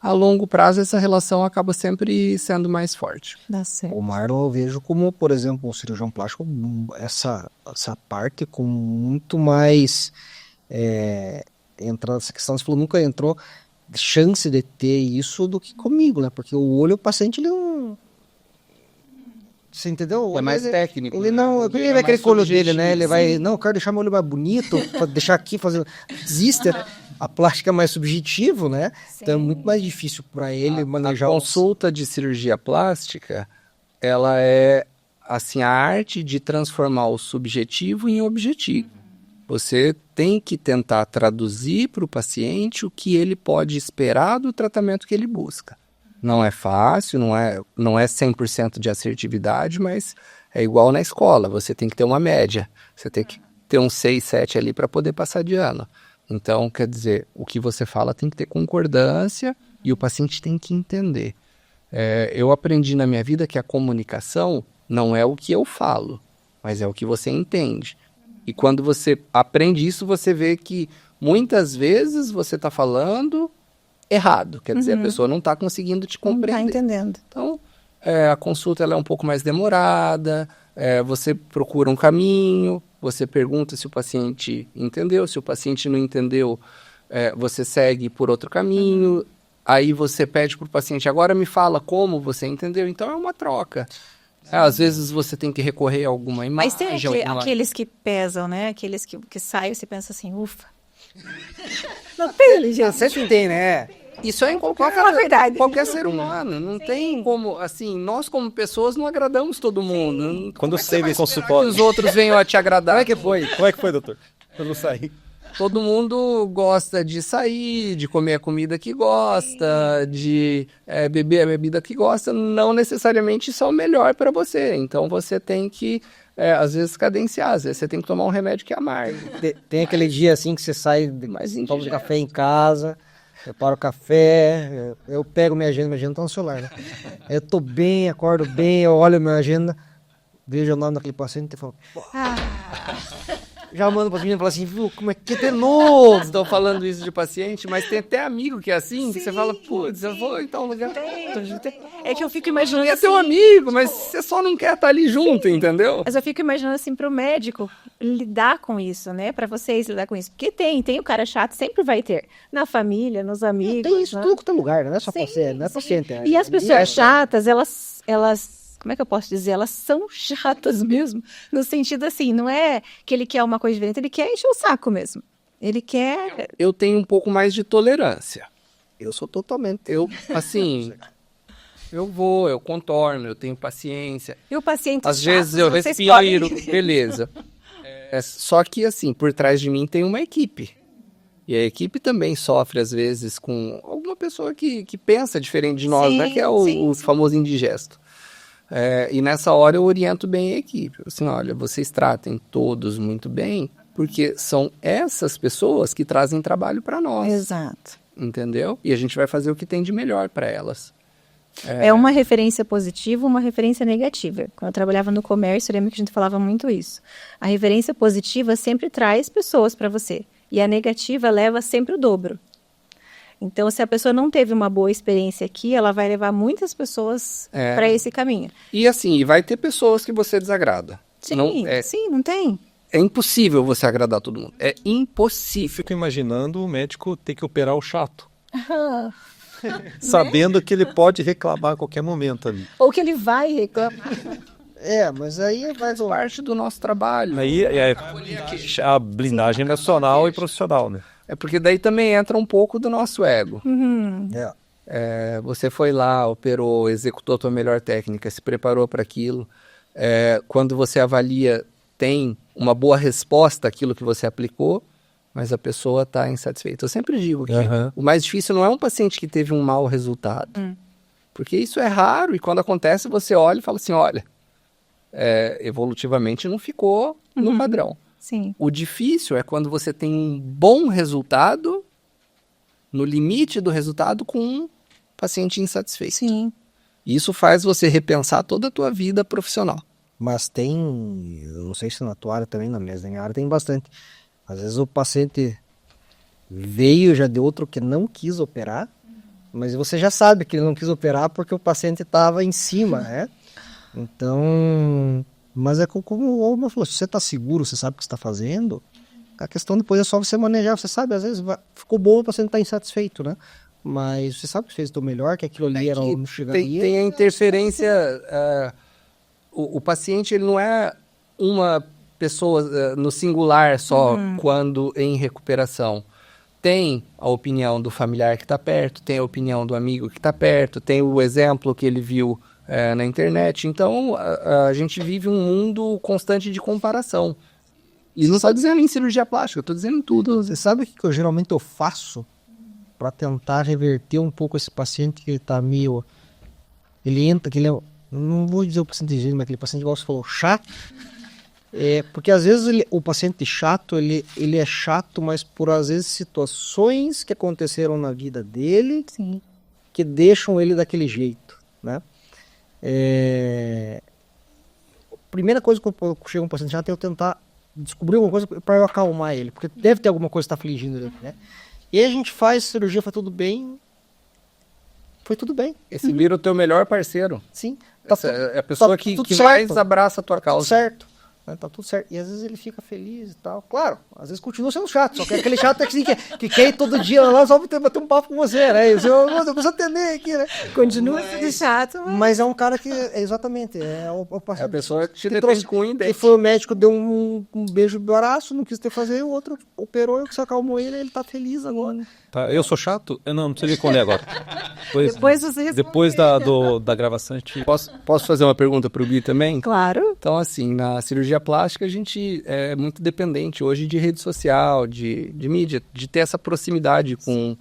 a longo prazo essa relação acaba sempre sendo mais forte. Dá certo. O Marlon eu vejo como, por exemplo, um cirurgião plástico, essa parte com muito mais... essa questão, você falou, nunca entrou chance de ter isso do que comigo, né? Porque o olho, o paciente, ele não... Você entendeu? É mais técnico. Ele não... Ele vai querer com o olho dele, né? Ele vai... Não, eu quero deixar meu olho mais bonito, pra deixar aqui, fazer... Desiste. A plástica é mais subjetivo, né? Sim. Então é muito mais difícil para ele manejar... A consulta de cirurgia plástica, ela é, assim, a arte de transformar o subjetivo em objetivo. Você tem que tentar traduzir para o paciente o que ele pode esperar do tratamento que ele busca. Não é fácil, não é 100% de assertividade, mas é igual na escola, você tem que ter uma média. Você tem que ter um 6, 7 ali para poder passar de ano. Então, quer dizer, o que você fala tem que ter concordância e o paciente tem que entender. Eu aprendi na minha vida que a comunicação não é o que eu falo, mas é o que você entende. E quando você aprende isso, você vê que muitas vezes você está falando errado. Quer dizer, a pessoa não está conseguindo te compreender. Não está entendendo. Então, a consulta ela é um pouco mais demorada, você procura um caminho, você pergunta se o paciente entendeu, se o paciente não entendeu, você segue por outro caminho, aí você pede para o paciente, agora me fala como você entendeu. Então, é uma troca. Às vezes você tem que recorrer a alguma imagem. Mas tem aqueles que pesam, né? Aqueles que saem e você pensa assim, ufa. Não tem inteligência. Sempre tem, né? Isso é em qualquer ser humano. Não tem como, assim, nós como pessoas não agradamos todo mundo. Quando você vem que consultório... os outros venham a te agradar. Como é que foi, doutor? Eu não saí. Todo mundo gosta de sair, de comer a comida que gosta, de beber a bebida que gosta. Não necessariamente isso é o melhor para você. Então você tem que, às vezes, cadenciar. Às vezes você tem que tomar um remédio que é amargo. Tem aquele dia assim que você sai, toma de café em casa, preparo o café, eu pego minha agenda tá no celular, né? Eu tô bem, acordo bem, eu olho minha agenda, vejo o nome daquele paciente e falo... Já mando pra menina e falo assim, viu, como é que é de novo? Estou falando isso de paciente, mas tem até amigo que é assim, que você fala, putz, eu vou então lugar. É que eu fico imaginando É assim... seu amigo, mas você só não quer estar ali junto, entendeu? Mas eu fico imaginando assim, pro médico lidar com isso, né? Pra vocês lidar com isso. Porque tem o cara chato, sempre vai ter. Na família, nos amigos. Tem isso né? tudo que é lugar, né? Não é só Sim, paciente, não é paciente. E as pessoas chatas, elas, como é que eu posso dizer? Elas são chatas mesmo. No sentido assim, não é que ele quer uma coisa diferente, ele quer encher o saco mesmo. Ele quer... Eu tenho um pouco mais de tolerância. Eu sou totalmente... Assim... eu contorno, eu tenho paciência. E o paciente Às chato, vezes eu respiro, beleza. Só que, assim, por trás de mim tem uma equipe. E a equipe também sofre, às vezes, com alguma pessoa que pensa diferente de nós, Sim, né? Que é o famoso indigesto. E nessa hora eu oriento bem a equipe. Assim, olha, vocês tratem todos muito bem, porque são essas pessoas que trazem trabalho para nós. Exato. Entendeu? E a gente vai fazer o que tem de melhor para elas. É uma referência positiva, uma referência negativa. Quando eu trabalhava no comércio, eu lembro que a gente falava muito isso. A referência positiva sempre traz pessoas para você. E a negativa leva sempre o dobro. Então, se a pessoa não teve uma boa experiência aqui, ela vai levar muitas pessoas para esse caminho. E assim, vai ter pessoas que você desagrada. Sim, Não, não tem. é impossível você agradar todo mundo. É impossível. Fico imaginando o médico ter que operar o chato. Sabendo que ele pode reclamar a qualquer momento ali. Ou que ele vai reclamar. Mas aí vai Parte do nosso trabalho. Aí é a blindagem nacional e profissional, né? É porque daí também entra um pouco do nosso ego. Você foi lá, operou, executou a tua melhor técnica, se preparou para aquilo. Quando você avalia, tem uma boa resposta àquilo que você aplicou, mas a pessoa está insatisfeita. Eu sempre digo que o mais difícil não é um paciente que teve um mau resultado. Porque isso é raro e quando acontece você olha e fala assim, olha, evolutivamente não ficou no padrão. Sim. O difícil é quando você tem um bom resultado, no limite do resultado, com um paciente insatisfeito. Sim. Isso faz você repensar toda a tua vida profissional. Mas tem, eu não sei se na tua área também, na minha área tem bastante. Às vezes o paciente veio já de outro que não quis operar, mas você já sabe que ele não quis operar porque o paciente estava em cima, né? Então, mas é como o Olma falou, se você está seguro, você sabe o que está fazendo, a questão depois é só você manejar. Você sabe, às vezes ficou bom, o paciente está insatisfeito, né? Mas você sabe que fez o melhor, que aquilo ali era o chegaria. Tem a interferência. O paciente ele não é uma pessoa no singular só quando em recuperação. Tem a opinião do familiar que está perto, tem a opinião do amigo que está perto, tem o exemplo que ele viu na internet. Então, a gente vive um mundo constante de comparação. E não estou dizendo em cirurgia plástica, eu estou dizendo em tudo. Você sabe o que eu geralmente faço para tentar reverter um pouco esse paciente que ele está meio... Ele entra, que ele é... Não vou dizer o paciente de mas aquele paciente, igual você falou, chato. Porque às vezes o paciente chato, ele é chato, mas por às vezes situações que aconteceram na vida dele, Sim. que deixam ele daquele jeito, né? Primeira coisa que eu chego um paciente chato é eu tentar descobrir alguma coisa para eu acalmar ele, porque deve ter alguma coisa que está afligindo ele, né? E aí a gente faz cirurgia, foi tudo bem. Esse vira o teu melhor parceiro. Sim. É a pessoa que mais abraça a tua causa. Tudo certo. Tá tudo certo. E às vezes ele fica feliz e tal. Claro, às vezes continua sendo chato. Só que aquele chato que quer ir todo dia lá só pra bater um papo com você, né? Eu preciso atender aqui, né? Continua sendo chato, Mas é um cara que, exatamente, A pessoa te que detém com um que foi o médico, deu um beijo no braço, não quis ter fazer, o outro operou, que se acalmou ele tá feliz agora. Tá, eu sou chato? Eu não precisa responder agora. Depois você responde. Depois da gravação, a gente... Posso fazer uma pergunta pro Gui também? Claro. Então, assim, na cirurgia plástica a gente é muito dependente hoje de rede social, de mídia, de ter essa proximidade com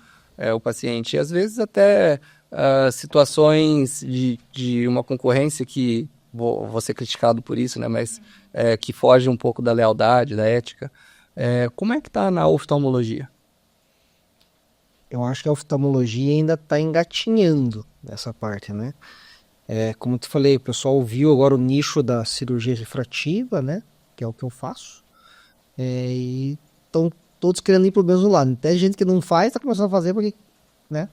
o paciente. E às vezes até situações de uma concorrência que, vou ser criticado por isso, né, mas que foge um pouco da lealdade, da ética. Como é que tá na oftalmologia? Eu acho que a oftalmologia ainda está engatinhando nessa parte, né? Como eu te falei, o pessoal viu agora o nicho da cirurgia refrativa, né? Que é o que eu faço. E estão todos querendo ir para o mesmo lado. Até gente que não faz está começando a fazer porque, né?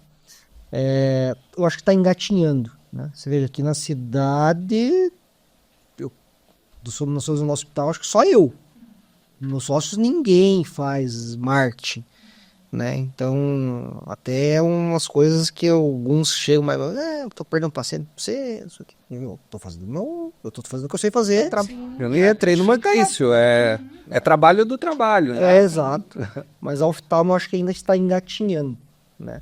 Eu acho que está engatinhando, né? Você veja aqui na cidade, nós somos no nosso hospital, acho que só eu. Nos sócios ninguém faz marketing. Né? Então, até umas coisas que alguns chegam mais, eu tô perdendo paciente pra você, não sei o quê. Eu tô fazendo o que eu sei fazer. Eu não entrei numa isso, é trabalho do trabalho. Né? Exato. Mas a oftalmo eu acho que ainda está engatinhando, né?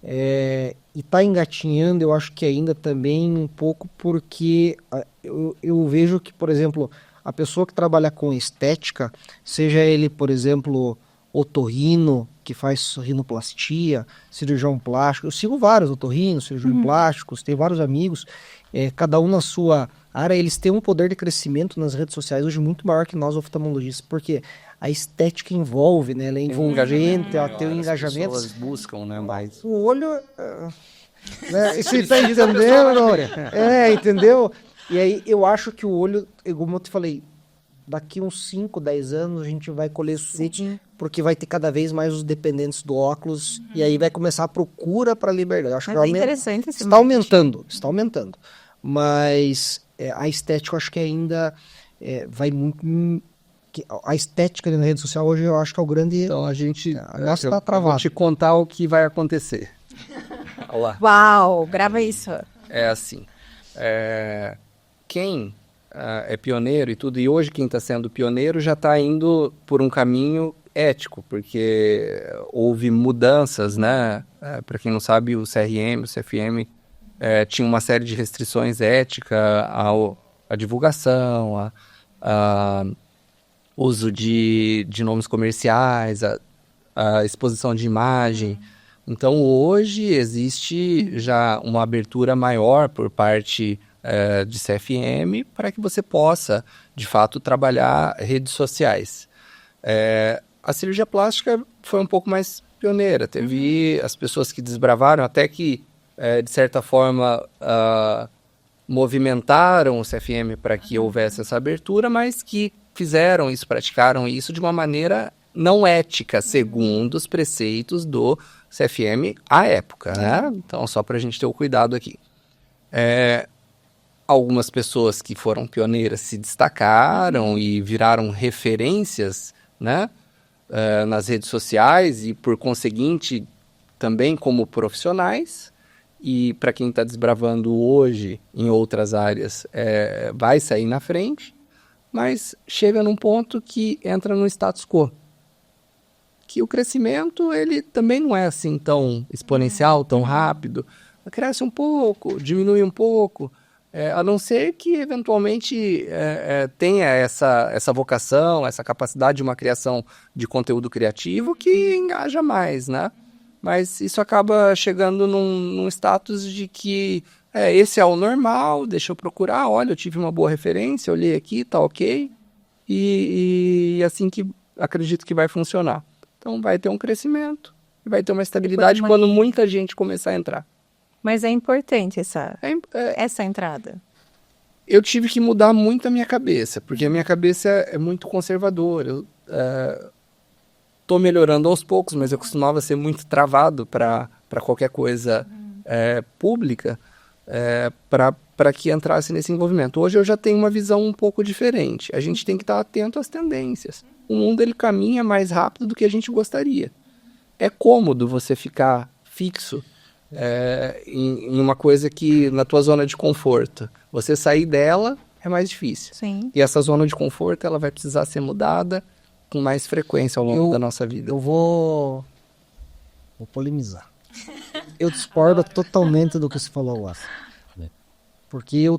E está engatinhando, eu acho que ainda também um pouco porque eu vejo que, por exemplo, a pessoa que trabalha com estética, seja ele, por exemplo, otorrino, que faz rinoplastia, cirurgião plástico. Eu sigo vários otorrinos, cirurgiões plásticos, tenho vários amigos, cada um na sua área. Eles têm um poder de crescimento nas redes sociais hoje muito maior que nós oftalmologistas, porque a estética envolve, né? Ela é envolvente, ela tem um engajamento. As pessoas buscam, né, mais. O olho... né? Você está entendendo, Nória? Entendeu? E aí eu acho que o olho, como eu te falei, daqui uns 5, 10 anos a gente vai colher frutos, porque vai ter cada vez mais os dependentes do óculos, e aí vai começar a procura para a liberdade. Eu acho que interessante esse está aumentando. Mas a estética eu acho que ainda vai muito... A estética na rede social hoje eu acho que é o grande... Então a gente... Nossa, está travado. Vou te contar o que vai acontecer. Olá. Uau, grava isso. É assim, quem é pioneiro e tudo, e hoje quem está sendo pioneiro já está indo por um caminho ético, porque houve mudanças, né? Para quem não sabe, o CRM, o CFM tinha uma série de restrições éticas à divulgação, a uso de nomes comerciais, a exposição de imagem. Então, hoje existe já uma abertura maior por parte de CFM para que você possa, de fato, trabalhar redes sociais. A cirurgia plástica foi um pouco mais pioneira. Teve as pessoas que desbravaram, até que, de certa forma, movimentaram o CFM para que houvesse essa abertura, mas que fizeram isso, praticaram isso de uma maneira não ética, segundo os preceitos do CFM à época, né? Então, só para a gente ter o cuidado aqui. Algumas pessoas que foram pioneiras se destacaram e viraram referências, né? Nas redes sociais e, por conseguinte, também como profissionais. E para quem está desbravando hoje em outras áreas, vai sair na frente, mas chega num ponto que entra no status quo. Que o crescimento, ele também não é assim tão exponencial, tão rápido. Cresce um pouco, diminui um pouco, a não ser que, eventualmente, tenha essa vocação, essa capacidade de uma criação de conteúdo criativo que engaja mais, né? Mas isso acaba chegando num status de que esse é o normal, deixa eu procurar, olha, eu tive uma boa referência, olhei aqui, tá ok, e assim que acredito que vai funcionar. Então vai ter um crescimento, vai ter uma estabilidade quando muita gente começar a entrar. Mas é importante essa entrada. Eu tive que mudar muito a minha cabeça, porque a minha cabeça é muito conservadora. Eu estou melhorando aos poucos, mas eu costumava ser muito travado para qualquer coisa pública, para que entrasse nesse envolvimento. Hoje eu já tenho uma visão um pouco diferente. A gente tem que estar atento às tendências. O mundo ele caminha mais rápido do que a gente gostaria. É cômodo você ficar fixo em uma coisa que na tua zona de conforto. Você sair dela é mais difícil. Sim. E essa zona de conforto ela vai precisar ser mudada com mais frequência ao longo da nossa vida. Eu vou polemizar. Eu discordo totalmente do que você falou, Wallace. Porque eu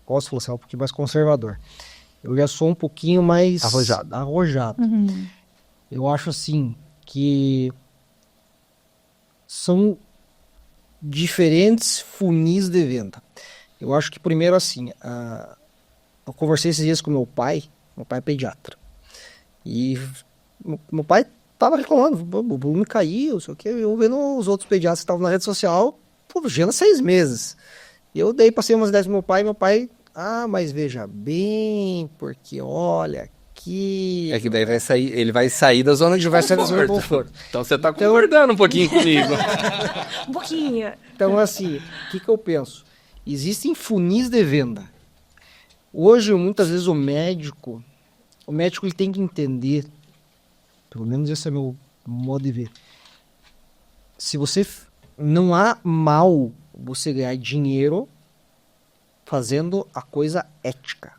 posso falar assim, um pouquinho mais conservador. Eu já sou um pouquinho mais... Arrojado. Uhum. Eu acho assim, que são diferentes funis de venda. Eu acho que primeiro assim, eu conversei esses dias com meu pai é pediatra. E meu pai tava reclamando, o volume caiu, não sei o que, eu vendo os outros pediatras que estavam na rede social, já 6 meses. E eu passei umas ideias pro meu pai, mas veja bem, porque olha aqui... É que daí ele vai sair da zona de conforto. Então você tá concordando um pouquinho comigo. Um pouquinho. Então assim, o que eu penso? Existem funis de venda. Hoje, muitas vezes, o médico ele tem que entender, pelo menos esse é meu modo de ver, se você não há mal você ganhar dinheiro fazendo a coisa ética.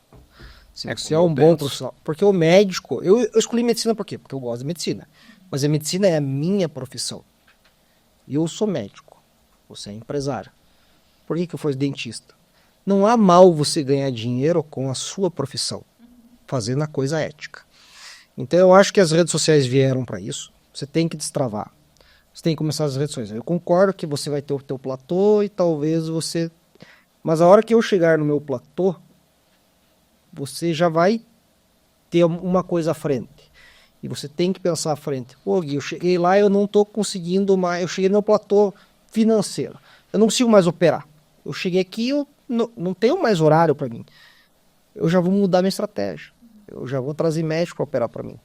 Se você é um bom profissional. Porque o médico... Eu escolhi medicina por quê? Porque eu gosto de medicina. Mas a medicina é a minha profissão. Eu sou médico. Você é empresário. Por que eu fui dentista? Não há mal você ganhar dinheiro com a sua profissão, fazendo a coisa ética. Então eu acho que as redes sociais vieram para isso. Você tem que destravar. Você tem que começar as redes sociais. Eu concordo que você vai ter o teu platô e talvez você... Mas a hora que eu chegar no meu platô, você já vai ter uma coisa à frente. E você tem que pensar à frente. Pô, Gui, eu cheguei lá e eu não estou conseguindo mais... Eu cheguei no meu platô financeiro. Eu não consigo mais operar. Eu cheguei aqui e eu não tenho mais horário para mim. Eu já vou mudar minha estratégia. Eu já vou trazer médico para operar para mim.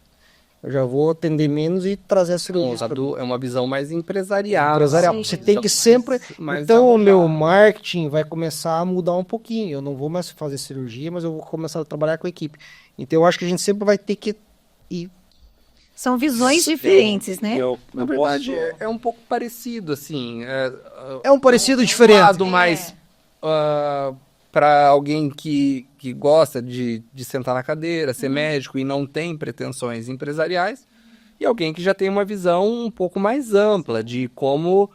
Eu já vou atender menos e trazer a cirurgia. É uma visão mais empresarial. Sim. Você tem que sempre... Então o meu marketing vai começar a mudar um pouquinho. Eu não vou mais fazer cirurgia, mas eu vou começar a trabalhar com a equipe. Então eu acho que a gente sempre vai ter que ir. São visões diferentes, né? Na verdade, é um pouco parecido, assim. É um parecido diferente. Um lado mais para alguém que gosta de sentar na cadeira, ser médico e não tem pretensões empresariais, e alguém que já tem uma visão um pouco mais ampla de como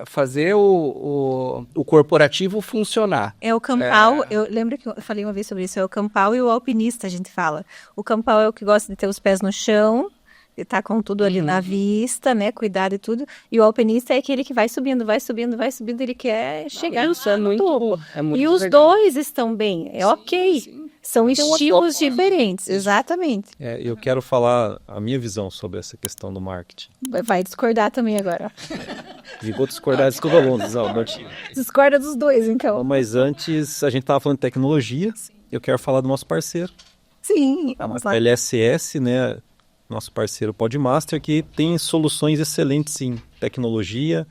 fazer o corporativo funcionar. É o campal, eu lembro que eu falei uma vez sobre isso, é o campal e o alpinista, a gente fala. O campal é o que gosta de ter os pés no chão, de estar com tudo ali na vista, né, cuidado e tudo. E o alpinista é aquele que vai subindo, ele quer chegar no topo. E os dois estão bem, é ok. Sim. São estilos diferentes, exatamente. Eu quero falar a minha visão sobre essa questão do marketing. Vai discordar também agora. E vou discordar, desculpa, Discorda dos dois, então. Mas antes, a gente estava falando de tecnologia, eu quero falar do nosso parceiro. Sim, vamos lá. A LSS, né, nosso parceiro Podmaster, que tem soluções excelentes em tecnologia,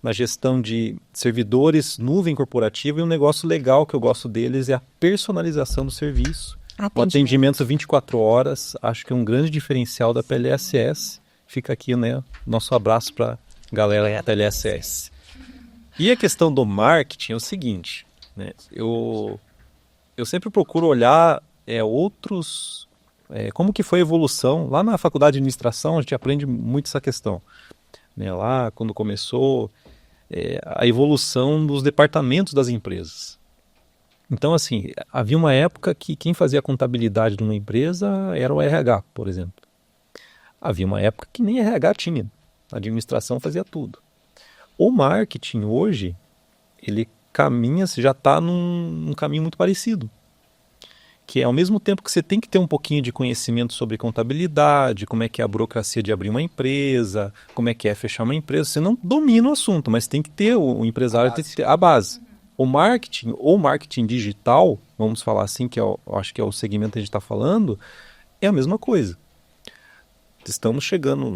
na gestão de servidores, nuvem corporativa, e um negócio legal que eu gosto deles é a personalização do serviço. O atendimento 24 horas, acho que é um grande diferencial da PLSS. Fica aqui, né, nosso abraço para a galera da PLSS. E a questão do marketing é o seguinte, né, eu sempre procuro olhar outros... como que foi a evolução. Lá na faculdade de administração a gente aprende muito essa questão, né? Lá quando começou a evolução dos departamentos das empresas. Então assim, havia uma época que quem fazia a contabilidade de uma empresa era o RH, por exemplo. Havia uma época que nem RH tinha, a administração fazia tudo. O marketing hoje, ele caminha, já está num caminho muito parecido. Que é ao mesmo tempo que você tem que ter um pouquinho de conhecimento sobre contabilidade, como é que é a burocracia de abrir uma empresa, como é que é fechar uma empresa. Você não domina o assunto, mas tem que ter, o empresário tem que ter a base. O marketing, ou marketing digital, vamos falar assim, que eu acho que é o segmento que a gente está falando, é a mesma coisa.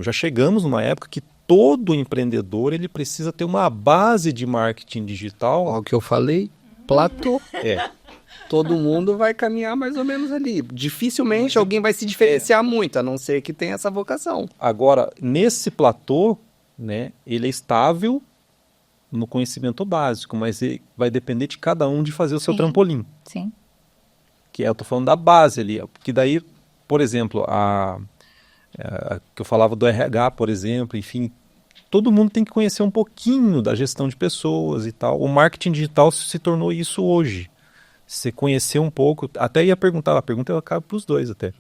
Já chegamos numa época que todo empreendedor ele precisa ter uma base de marketing digital. Olha o que eu falei, platô. Todo mundo vai caminhar mais ou menos ali. Dificilmente alguém vai se diferenciar muito, a não ser que tenha essa vocação. Agora, nesse platô, né, ele é estável no conhecimento básico, mas ele vai depender de cada um de fazer o seu trampolim. Sim. Que eu tô falando da base ali. Porque daí, por exemplo, que eu falava do RH, por exemplo, enfim, todo mundo tem que conhecer um pouquinho da gestão de pessoas e tal. O marketing digital se tornou isso hoje. Você conhecer um pouco, até ia perguntar, a pergunta cabe para os dois até,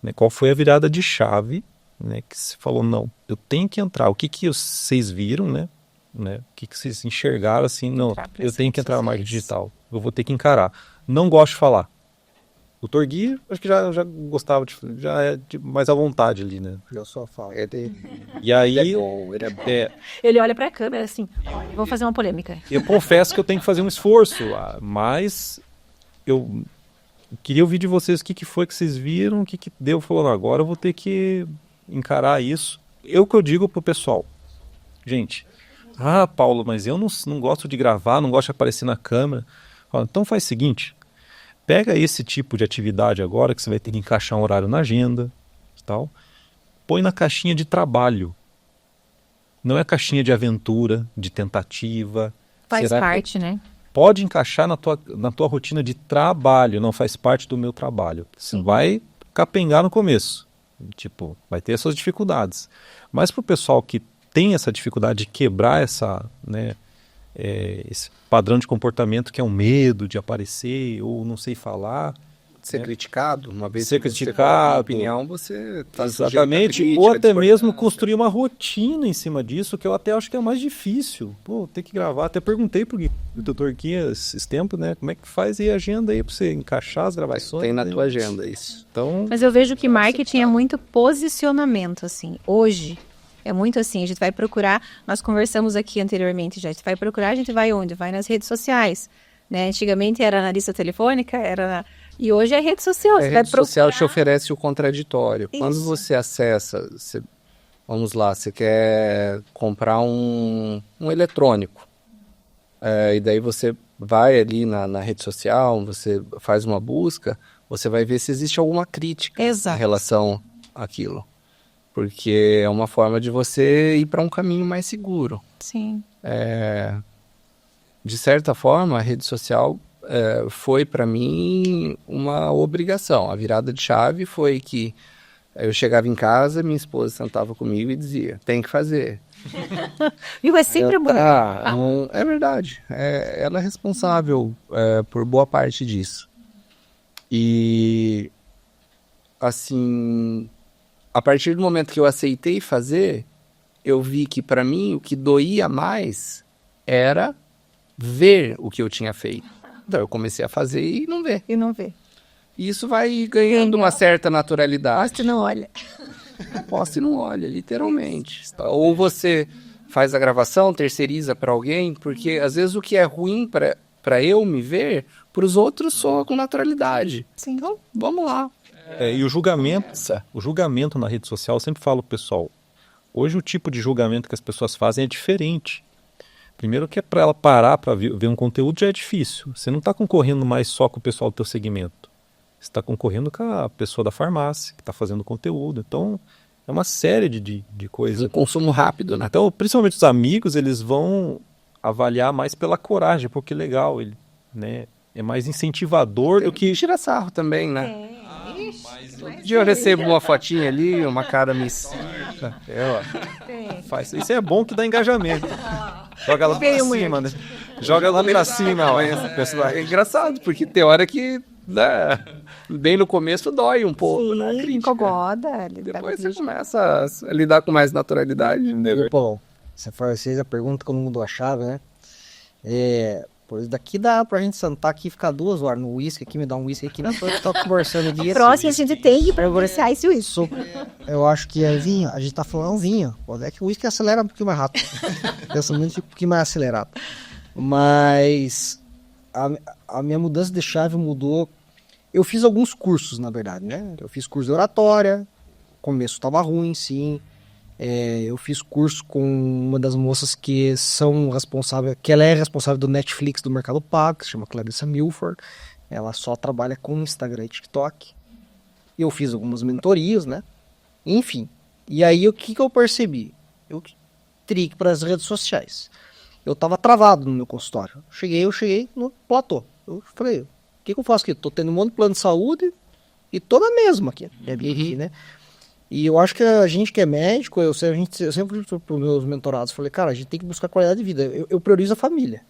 né? Qual foi a virada de chave, né, que você falou, não, eu tenho que entrar, o que vocês viram, né? O que vocês enxergaram assim, não, eu tenho que entrar no marketing digital, eu vou ter que encarar. Não gosto de falar. O Dr. Gui, acho que já gostava, já é mais à vontade ali, né? Eu só falo. E aí, ele olha para a câmera assim, vou fazer uma polêmica. Eu confesso que eu tenho que fazer um esforço, mas eu queria ouvir de vocês o que foi que vocês viram, o que deu, falando agora eu vou ter que encarar isso. Que eu digo pro pessoal, gente, Paulo, mas eu não gosto de gravar, não gosto de aparecer na câmera. Então faz o seguinte, pega esse tipo de atividade agora, que você vai ter que encaixar um horário na agenda, tal, põe na caixinha de trabalho. Não é caixinha de aventura, de tentativa. Faz parte, né? Pode encaixar na tua rotina de trabalho, não faz parte do meu trabalho. Você vai capengar no começo. Tipo, vai ter as suas dificuldades. Mas para o pessoal que tem essa dificuldade de quebrar esse padrão de comportamento que é um medo de aparecer ou não sei falar, Ser criticado, uma vez Ser que você criticado. dá uma opinião, você tá Exatamente, sujeito à ou crítica, até mesmo discordância. construir uma rotina em cima disso, que eu até acho que é mais difícil. Pô, ter que gravar, até perguntei pro doutor aqui esses tempos, né, como é que faz aí a agenda aí pra você encaixar as gravações. Tem na né? tua agenda isso. Então, Mas eu vejo que marketing é muito posicionamento, assim. Hoje é muito assim, a gente vai procurar, nós conversamos aqui anteriormente já, a gente vai procurar, a gente vai onde? Vai nas redes sociais, né? Antigamente era na lista telefônica, e hoje é rede social. A Você vai rede social procurar... te oferece o contraditório. Quando Isso. você acessa, vamos lá, você quer comprar um eletrônico, e daí você vai ali na rede social, você faz uma busca, você vai ver se existe alguma crítica Exato. em relação àquilo. Porque é uma forma de você ir para um caminho mais seguro. Sim. De certa forma, a rede social foi para mim uma obrigação. A virada de chave foi que eu chegava em casa, minha esposa sentava comigo e dizia, tem que fazer. Viu? É sempre bom. É verdade. Ela é responsável por boa parte disso. E, assim, a partir do momento que eu aceitei fazer, eu vi que para mim o que doía mais era ver o que eu tinha feito. Então eu comecei a fazer e não ver. E não vê. E isso vai ganhando uma certa naturalidade. Você não olha. Posta e não olha, literalmente. Ou você faz a gravação, terceiriza para alguém, porque às vezes o que é ruim para eu me ver, para os outros soa com naturalidade. Sim. Então, vamos lá. e o julgamento na rede social, eu sempre falo, pessoal, hoje o tipo de julgamento que as pessoas fazem é diferente. Primeiro que é para ela parar para ver um conteúdo já é difícil. Você não está concorrendo mais só com o pessoal do teu segmento. Você está concorrendo com a pessoa da farmácia que está fazendo conteúdo. Então, é uma série de coisas. Um consumo rápido, né? Então, principalmente os amigos, eles vão avaliar mais pela coragem, porque legal, ele, né, é mais incentivador do que... Tira sarro também, né? Um dia eu recebo uma fotinha ali, uma cara me Faz. Isso é bom que dá engajamento. Joga lá pra cima, né? Joga lá pra cima. Ó, pessoal. É engraçado, porque tem hora que, né, bem no começo dói um pouco, né? Sim, incomoda. Depois você começa a lidar com mais naturalidade, né? Bom, você fez a pergunta que eu não mudou a chave, né? Pois daqui dá pra gente sentar aqui e ficar 2 horas no uísque aqui, me dar um uísque aqui, na tô conversando aqui. Próximo a gente tem que conversar isso. Eu acho que é vinho, a gente tá falando vinho. Pode é que o uísque acelera um pouquinho mais rápido. Pensamento um pouquinho mais acelerado. Mas a minha mudança de chave mudou. Eu fiz alguns cursos, na verdade, né? Eu fiz curso de oratória, o começo estava ruim, sim. Eu fiz curso com uma das moças que ela é responsável do Netflix do Mercado Pago, que se chama Clarissa Milford. Ela só trabalha com Instagram e TikTok. Eu fiz algumas mentorias, né? Enfim. E aí, o que eu percebi? Eu teria que ir para as redes sociais. Eu estava travado no meu consultório. Eu cheguei no platô. Eu falei, o que eu faço aqui? Tô tendo um monte de plano de saúde e tô na mesma aqui, né? E eu acho que a gente que é médico, eu sempre digo para os meus mentorados, falei, cara, a gente tem que buscar qualidade de vida. Eu priorizo a família.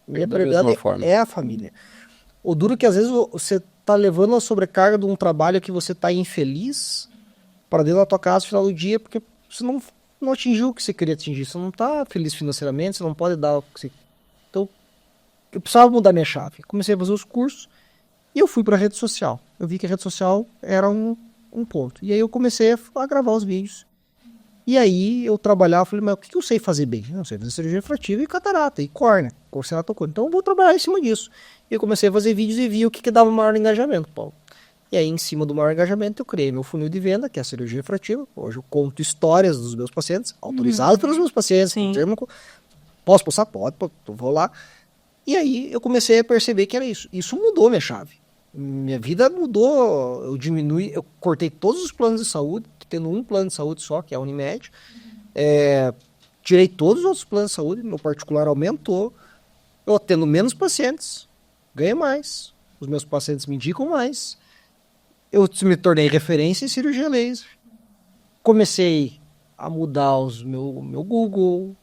Minha prioridade é a família. O duro é que às vezes você tá levando a sobrecarga de um trabalho que você tá infeliz para dentro da tua casa no final do dia, porque você não atingiu o que você queria atingir. Você não tá feliz financeiramente, você não pode dar o que você... Então, eu precisava mudar minha chave. Comecei a fazer os cursos e eu fui para a rede social. Eu vi que a rede social era um ponto. E aí eu comecei a gravar os vídeos. E aí eu trabalhava, falei, mas o que eu sei fazer bem? Eu sei fazer cirurgia refrativa e catarata, e córnea, corcelato-córnea. Então eu vou trabalhar em cima disso. E eu comecei a fazer vídeos e vi o que dava maior engajamento, Paulo. E aí, em cima do maior engajamento, eu criei meu funil de venda, que é a cirurgia refrativa. Hoje eu conto histórias dos meus pacientes, autorizados pelos meus pacientes. Posso postar? Pode, eu vou lá. E aí eu comecei a perceber que era isso. Isso mudou minha chave. Minha vida mudou, eu cortei todos os planos de saúde, tendo um plano de saúde só, que é a Unimed. Tirei todos os outros planos de saúde, meu particular aumentou. Eu atendo menos pacientes, ganho mais. Os meus pacientes me indicam mais. Eu me tornei referência em cirurgia laser. Comecei a mudar meu Google,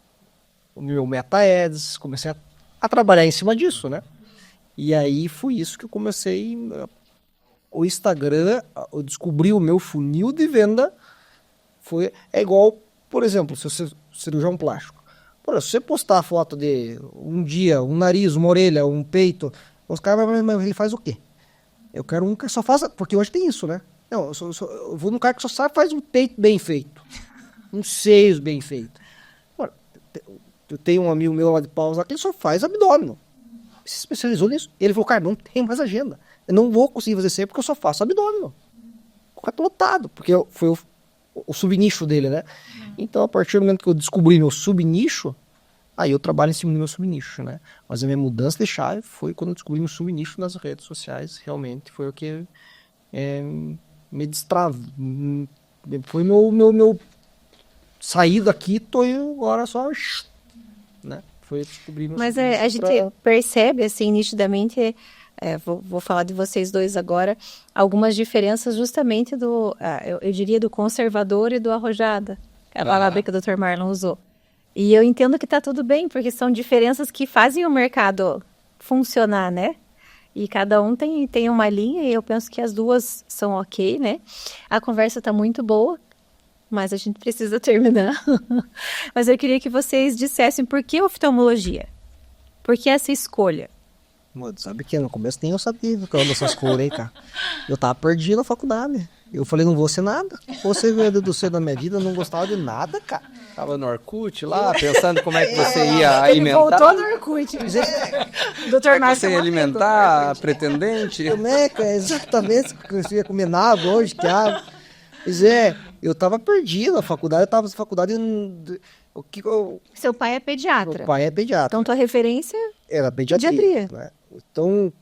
o meu Meta Ads, comecei a trabalhar em cima disso, né? E aí foi isso que eu comecei. O Instagram, eu descobri o meu funil de venda. É igual, por exemplo, se você cirurgião plástico. Pô, se você postar a foto de um dia, um nariz, uma orelha, um peito, os caras vão, mas ele faz o quê? Eu quero um que só faça, porque hoje tem isso, né? Não, eu vou num cara que só sabe faz um peito bem feito, uns seios bem feitos. Eu tenho um amigo meu lá de Paus lá que ele só faz abdômen. Se especializou nisso. Ele falou, cara, não tem mais agenda. Eu não vou conseguir fazer seio porque eu só faço abdômen. Ficou lotado, porque foi o subnicho dele, né? Então, a partir do momento que eu descobri meu subnicho, aí eu trabalho em cima do meu subnicho, né? Mas a minha mudança de chave foi quando eu descobri meu subnicho nas redes sociais. Realmente foi o que me destrava. Foi meu sair daqui, tô agora só, né? Foi descobrir meu Mas a gente percebe, assim, nitidamente, vou falar de vocês dois agora, algumas diferenças justamente eu diria, do conservador e do arrojada. A palavra que o Dr. Marlon usou. E eu entendo que está tudo bem, porque são diferenças que fazem o mercado funcionar, né? E cada um tem uma linha, e eu penso que as duas são ok, né? A conversa está muito boa, mas a gente precisa terminar. Mas eu queria que vocês dissessem por que oftalmologia? Por que essa escolha? Sabe que no começo nem eu sabia que eu ando essas cores aí, cara. Eu tava perdido na faculdade. Eu falei, não vou ser nada. Você veio deduzir da minha vida, eu não gostava de nada, cara. Tava no Orkut lá, pensando como é que você ia Ele alimentar. voltou no Orkut. Dr. Como você ia alimentar a pretendente. Como é, cara? Exatamente. Eu ia comer nada hoje, que Pois eu tava perdido na faculdade. Eu tava na faculdade... Seu pai é pediatra. Meu pai é pediatra. Então, tua referência... Era pediatria. Né? Então,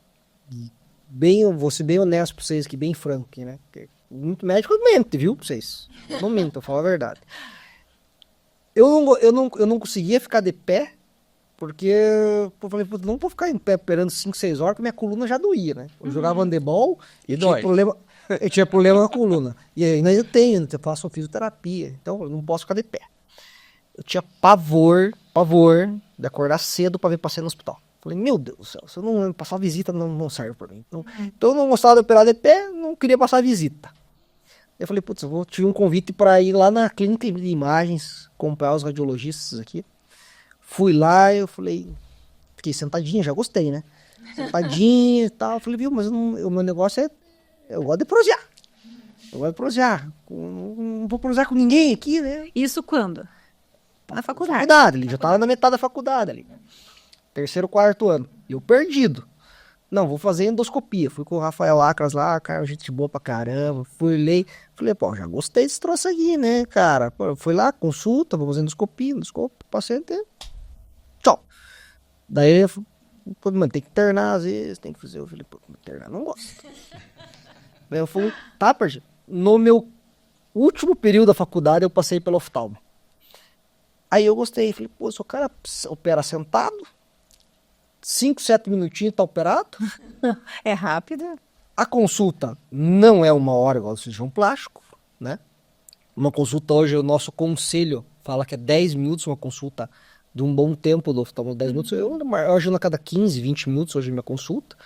vou ser bem honesto pra vocês aqui, bem franco aqui, né? Porque muito médico mente, viu, pra vocês? Não minto, eu falo a verdade. Eu não conseguia ficar de pé, porque eu falei, não vou ficar em pé esperando 5, 6 horas, porque minha coluna já doía, né? Eu jogava handebol e eu tinha problema na coluna. E ainda eu faço fisioterapia, então eu não posso ficar de pé. Eu tinha pavor de acordar cedo pra ver paciente no hospital. Falei, meu Deus do céu, se eu não passar visita, não serve pra mim. Então eu não gostava de operar de pé, não queria passar visita. Eu falei, putz, tive um convite para ir lá na clínica de imagens, comprar os radiologistas aqui. Fui lá, eu falei, fiquei sentadinha, já gostei, né? Sentadinha e tal. Eu falei, viu, mas o meu negócio eu gosto de prosear. Não vou prosear com ninguém aqui, né? Isso quando? Na faculdade. Ele já tava na metade da faculdade ali. 3º, 4º ano. Eu perdido. Não, vou fazer endoscopia. Fui com o Rafael Acras lá, cara, gente boa pra caramba. Falei, já gostei desse troço aqui, né, cara? Fui lá, consulta, vou fazer endoscopia, paciente. Tchau. Daí eu falei, mano, tem que internar às vezes, tem que fazer. Eu falei, internar não gosto. Daí eu falei, tá, perdido. No meu último período da faculdade, eu passei pelo oftalmo. Aí eu gostei, falei, se o cara opera sentado, 5, 7 minutinhos tá operado. É rápido. A consulta não é 1 hora igual do cirurgião plástico, né? Uma consulta hoje, o nosso conselho fala que é 10 minutos, uma consulta de um bom tempo do oftalmo, 10 minutos. Eu ajudo a cada 15, 20 minutos hoje minha consulta.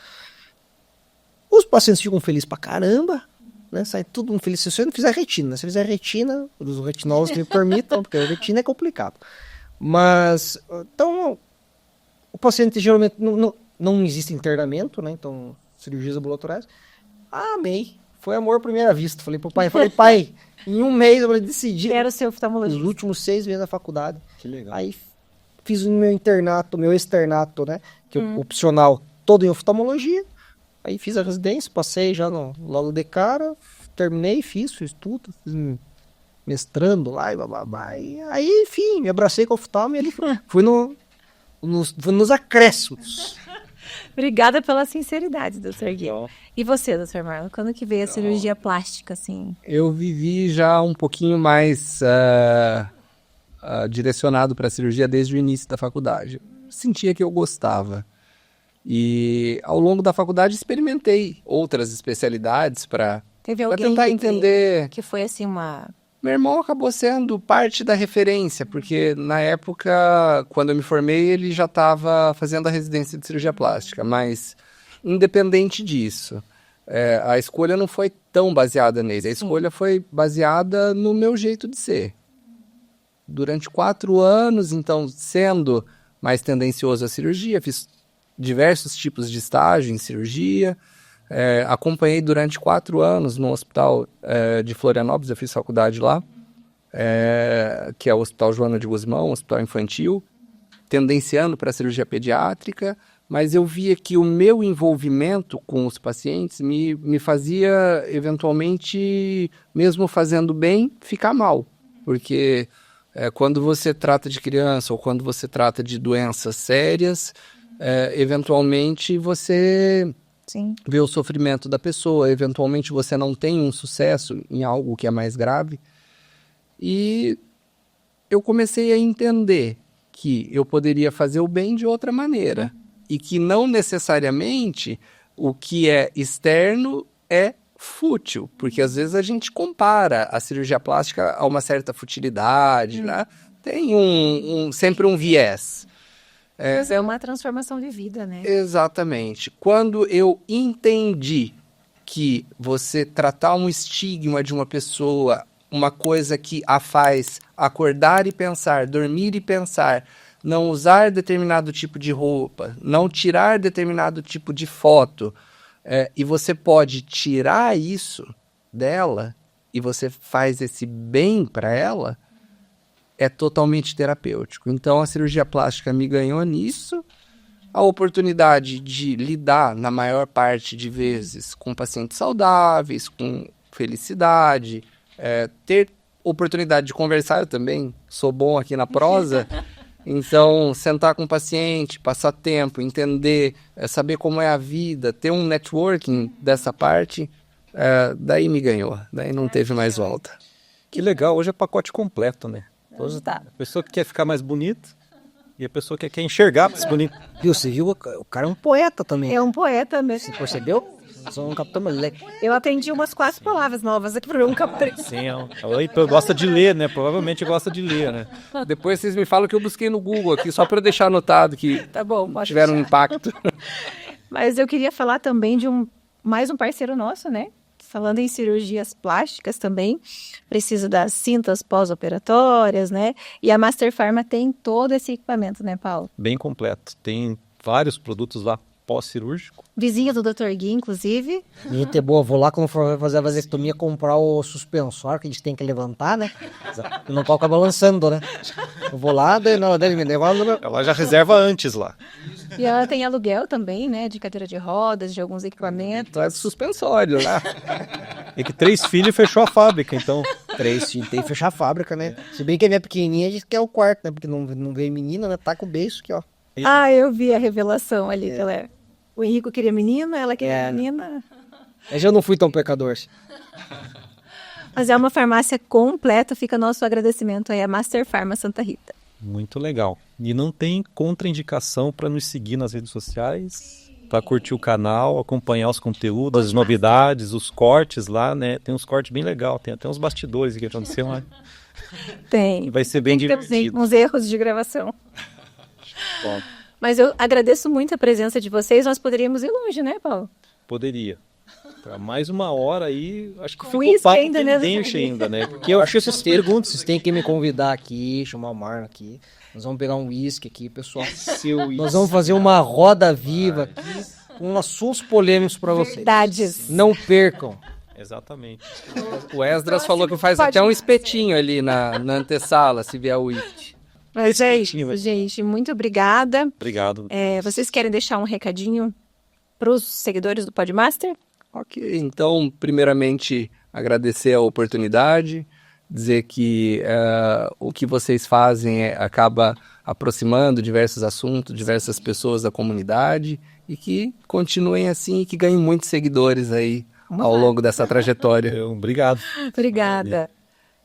Os pacientes ficam felizes pra caramba, né? Sai tudo feliz. Se você não fizer retina, né? Se fizer retina, os retinólogos me permitam, porque a retina é complicado. Mas, então, o paciente geralmente não existe internamento, né? Então, cirurgias ambulatoriais. Amei. Foi amor à primeira vista. Falei pro pai, pai, em um mês eu decidi. Quero ser oftalmologista. Os últimos 6 meses da faculdade. Que legal. Aí fiz o meu externato, né? Que é opcional, todo em oftalmologia. Aí fiz a residência, passei já logo de cara, terminei, fiz tudo, fiz mestrando lá e bababá. E aí, enfim, me abracei com o oftalmo e ali fui nos acréscimos. Obrigada pela sinceridade, Dr. Gui. E você, Dr. Marlon, quando que veio a cirurgia plástica, assim? Eu vivi já um pouquinho mais direcionado para a cirurgia desde o início da faculdade. Sentia que eu gostava. E ao longo da faculdade experimentei outras especialidades para tentar entender. Que foi assim uma... Meu irmão acabou sendo parte da referência, porque na época, quando eu me formei, ele já estava fazendo a residência de cirurgia plástica, mas independente disso, a escolha não foi tão baseada nele. A escolha foi baseada no meu jeito de ser. Durante 4 anos, então, sendo mais tendencioso à cirurgia, fiz diversos tipos de estágio em cirurgia. Acompanhei durante 4 anos no hospital de Florianópolis, eu fiz faculdade lá, que é o Hospital Joana de Guzmão, um hospital infantil, tendenciando para a cirurgia pediátrica, mas eu via que o meu envolvimento com os pacientes me fazia, eventualmente, mesmo fazendo bem, ficar mal. Porque quando você trata de criança ou quando você trata de doenças sérias, eventualmente você Sim. vê o sofrimento da pessoa, eventualmente você não tem um sucesso em algo que é mais grave. E eu comecei a entender que eu poderia fazer o bem de outra maneira. E que não necessariamente o que é externo é fútil. Porque às vezes a gente compara a cirurgia plástica a uma certa futilidade, né? Tem sempre um viés. Mas é uma transformação de vida, né? Exatamente. Quando eu entendi que você tratar um estigma de uma pessoa, uma coisa que a faz acordar e pensar, dormir e pensar, não usar determinado tipo de roupa, não tirar determinado tipo de foto, e você pode tirar isso dela e você faz esse bem para ela, é totalmente terapêutico. Então a cirurgia plástica me ganhou nisso, a oportunidade de lidar na maior parte de vezes com pacientes saudáveis, com felicidade, ter oportunidade de conversar. Eu também sou bom aqui na prosa. Então, sentar com o paciente, passar tempo, entender, saber como é a vida, ter um networking dessa parte, daí me ganhou. Daí não teve mais volta. Que legal, hoje é pacote completo, né? Hoje tá. A pessoa que quer ficar mais bonita e a pessoa que quer enxergar mais bonita. Viu, você viu? O cara é um poeta também. É um poeta mesmo. Você percebeu? Sou um capitão moleque. Eu aprendi umas 4 palavras novas aqui para um capitão. Sim, ela gosta de ler, né? Provavelmente gosta de ler, né? Depois vocês me falam que eu busquei no Google aqui, só para eu deixar anotado que Tá bom, pode tiveram um deixar. impacto. Mas eu queria falar também de mais um parceiro nosso, né? Falando em cirurgias plásticas também, precisa das cintas pós-operatórias, né? E a Master Pharma tem todo esse equipamento, né, Paulo? Bem completo. Tem vários produtos lá pós-cirúrgico. Vizinha do Dr. Gui, inclusive. Gente é boa, vou lá quando for fazer a vasectomia comprar o suspensório que a gente tem que levantar, né? E não pode ficar balançando, né? Eu vou lá, daí na hora dele me negócio. Ela já reserva antes lá. E ela tem aluguel também, né? De cadeira de rodas, de alguns equipamentos. Traz suspensório lá. É que 3 filhos fechou a fábrica, então. 3 filhos, tem que fechar a fábrica, né? Se bem que a minha pequenininha, a gente quer o quarto, né? Porque não veio menina, né? Tá com o beiço aqui, ó. Ah, eu vi a revelação ali, que ela é... O Henrico queria menina, ela queria menina. Mas eu não fui tão pecador. Mas é uma farmácia completa, fica nosso agradecimento aí a Master Pharma Santa Rita. Muito legal. E não tem contraindicação para nos seguir nas redes sociais, para curtir o canal, acompanhar os conteúdos, as novidades, os cortes lá, né? Tem uns cortes bem legais, tem até uns bastidores que aconteceu lá. Tem. Vai ser bem Temos divertido. uns erros de gravação. Bom, Mas eu agradeço muito a presença de vocês. Nós poderíamos ir longe, né, Paulo? poderia. Para mais 1 hora aí, acho que Com ficou uísque papo ainda, né? pendente ainda, né? Porque eu acho que essas perguntas, vocês têm que me convidar aqui, chamar o Marlon aqui. Nós vamos pegar um uísque aqui, pessoal. Nós vamos fazer uma roda viva aqui com assuntos polêmicos para vocês. Verdades. Não percam. Exatamente. O Esdras falou que faz até um espetinho ali na antessala, se vier o IT. Mas, gente, muito obrigada. Obrigado. Vocês querem deixar um recadinho para os seguidores do Podmaster? Ok, então, primeiramente, agradecer a oportunidade, dizer que o que vocês fazem acaba aproximando diversos assuntos, diversas pessoas da comunidade, e que continuem assim e que ganhem muitos seguidores aí ao longo dessa trajetória. Obrigado. Obrigada.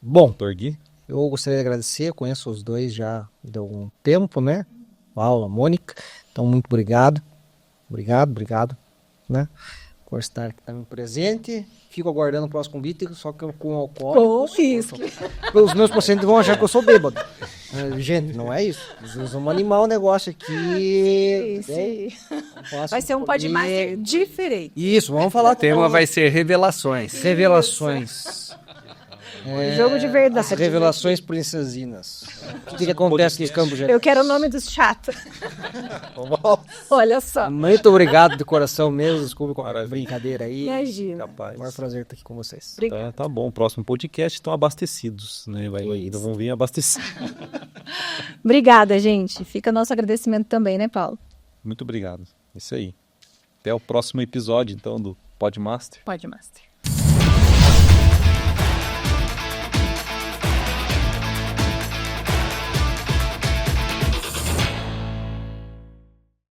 Bom, Dr. Gui. eu gostaria de agradecer, eu conheço os dois já de algum tempo, né? Paulo, a Mônica. Então, muito obrigado. Obrigado, né? Corsair que tá me presente. Fico aguardando o próximo convite, só que com álcool. Com uísque. Os meus pacientes vão achar que eu sou bêbado. Gente, não é isso. Nós vamos animar o negócio aqui. Vai ser um podcast diferente. Isso, vamos falar. O tema vai ser revelações. Revelações. Jogo de verdade. As revelações princesinhas. O que acontece nesse campo, gente? Eu quero o nome dos chatos. Olha só. Muito obrigado de coração mesmo. Desculpa com a brincadeira aí. Imagina. Capaz. Maior prazer estar aqui com vocês. Obrigada. Tá bom, próximo podcast estão abastecidos, né? Ainda vão vir abastecidos. Obrigada, gente. Fica nosso agradecimento também, né, Paulo? Muito obrigado. Isso aí. Até o próximo episódio, então, do Podmaster. Pode, Master.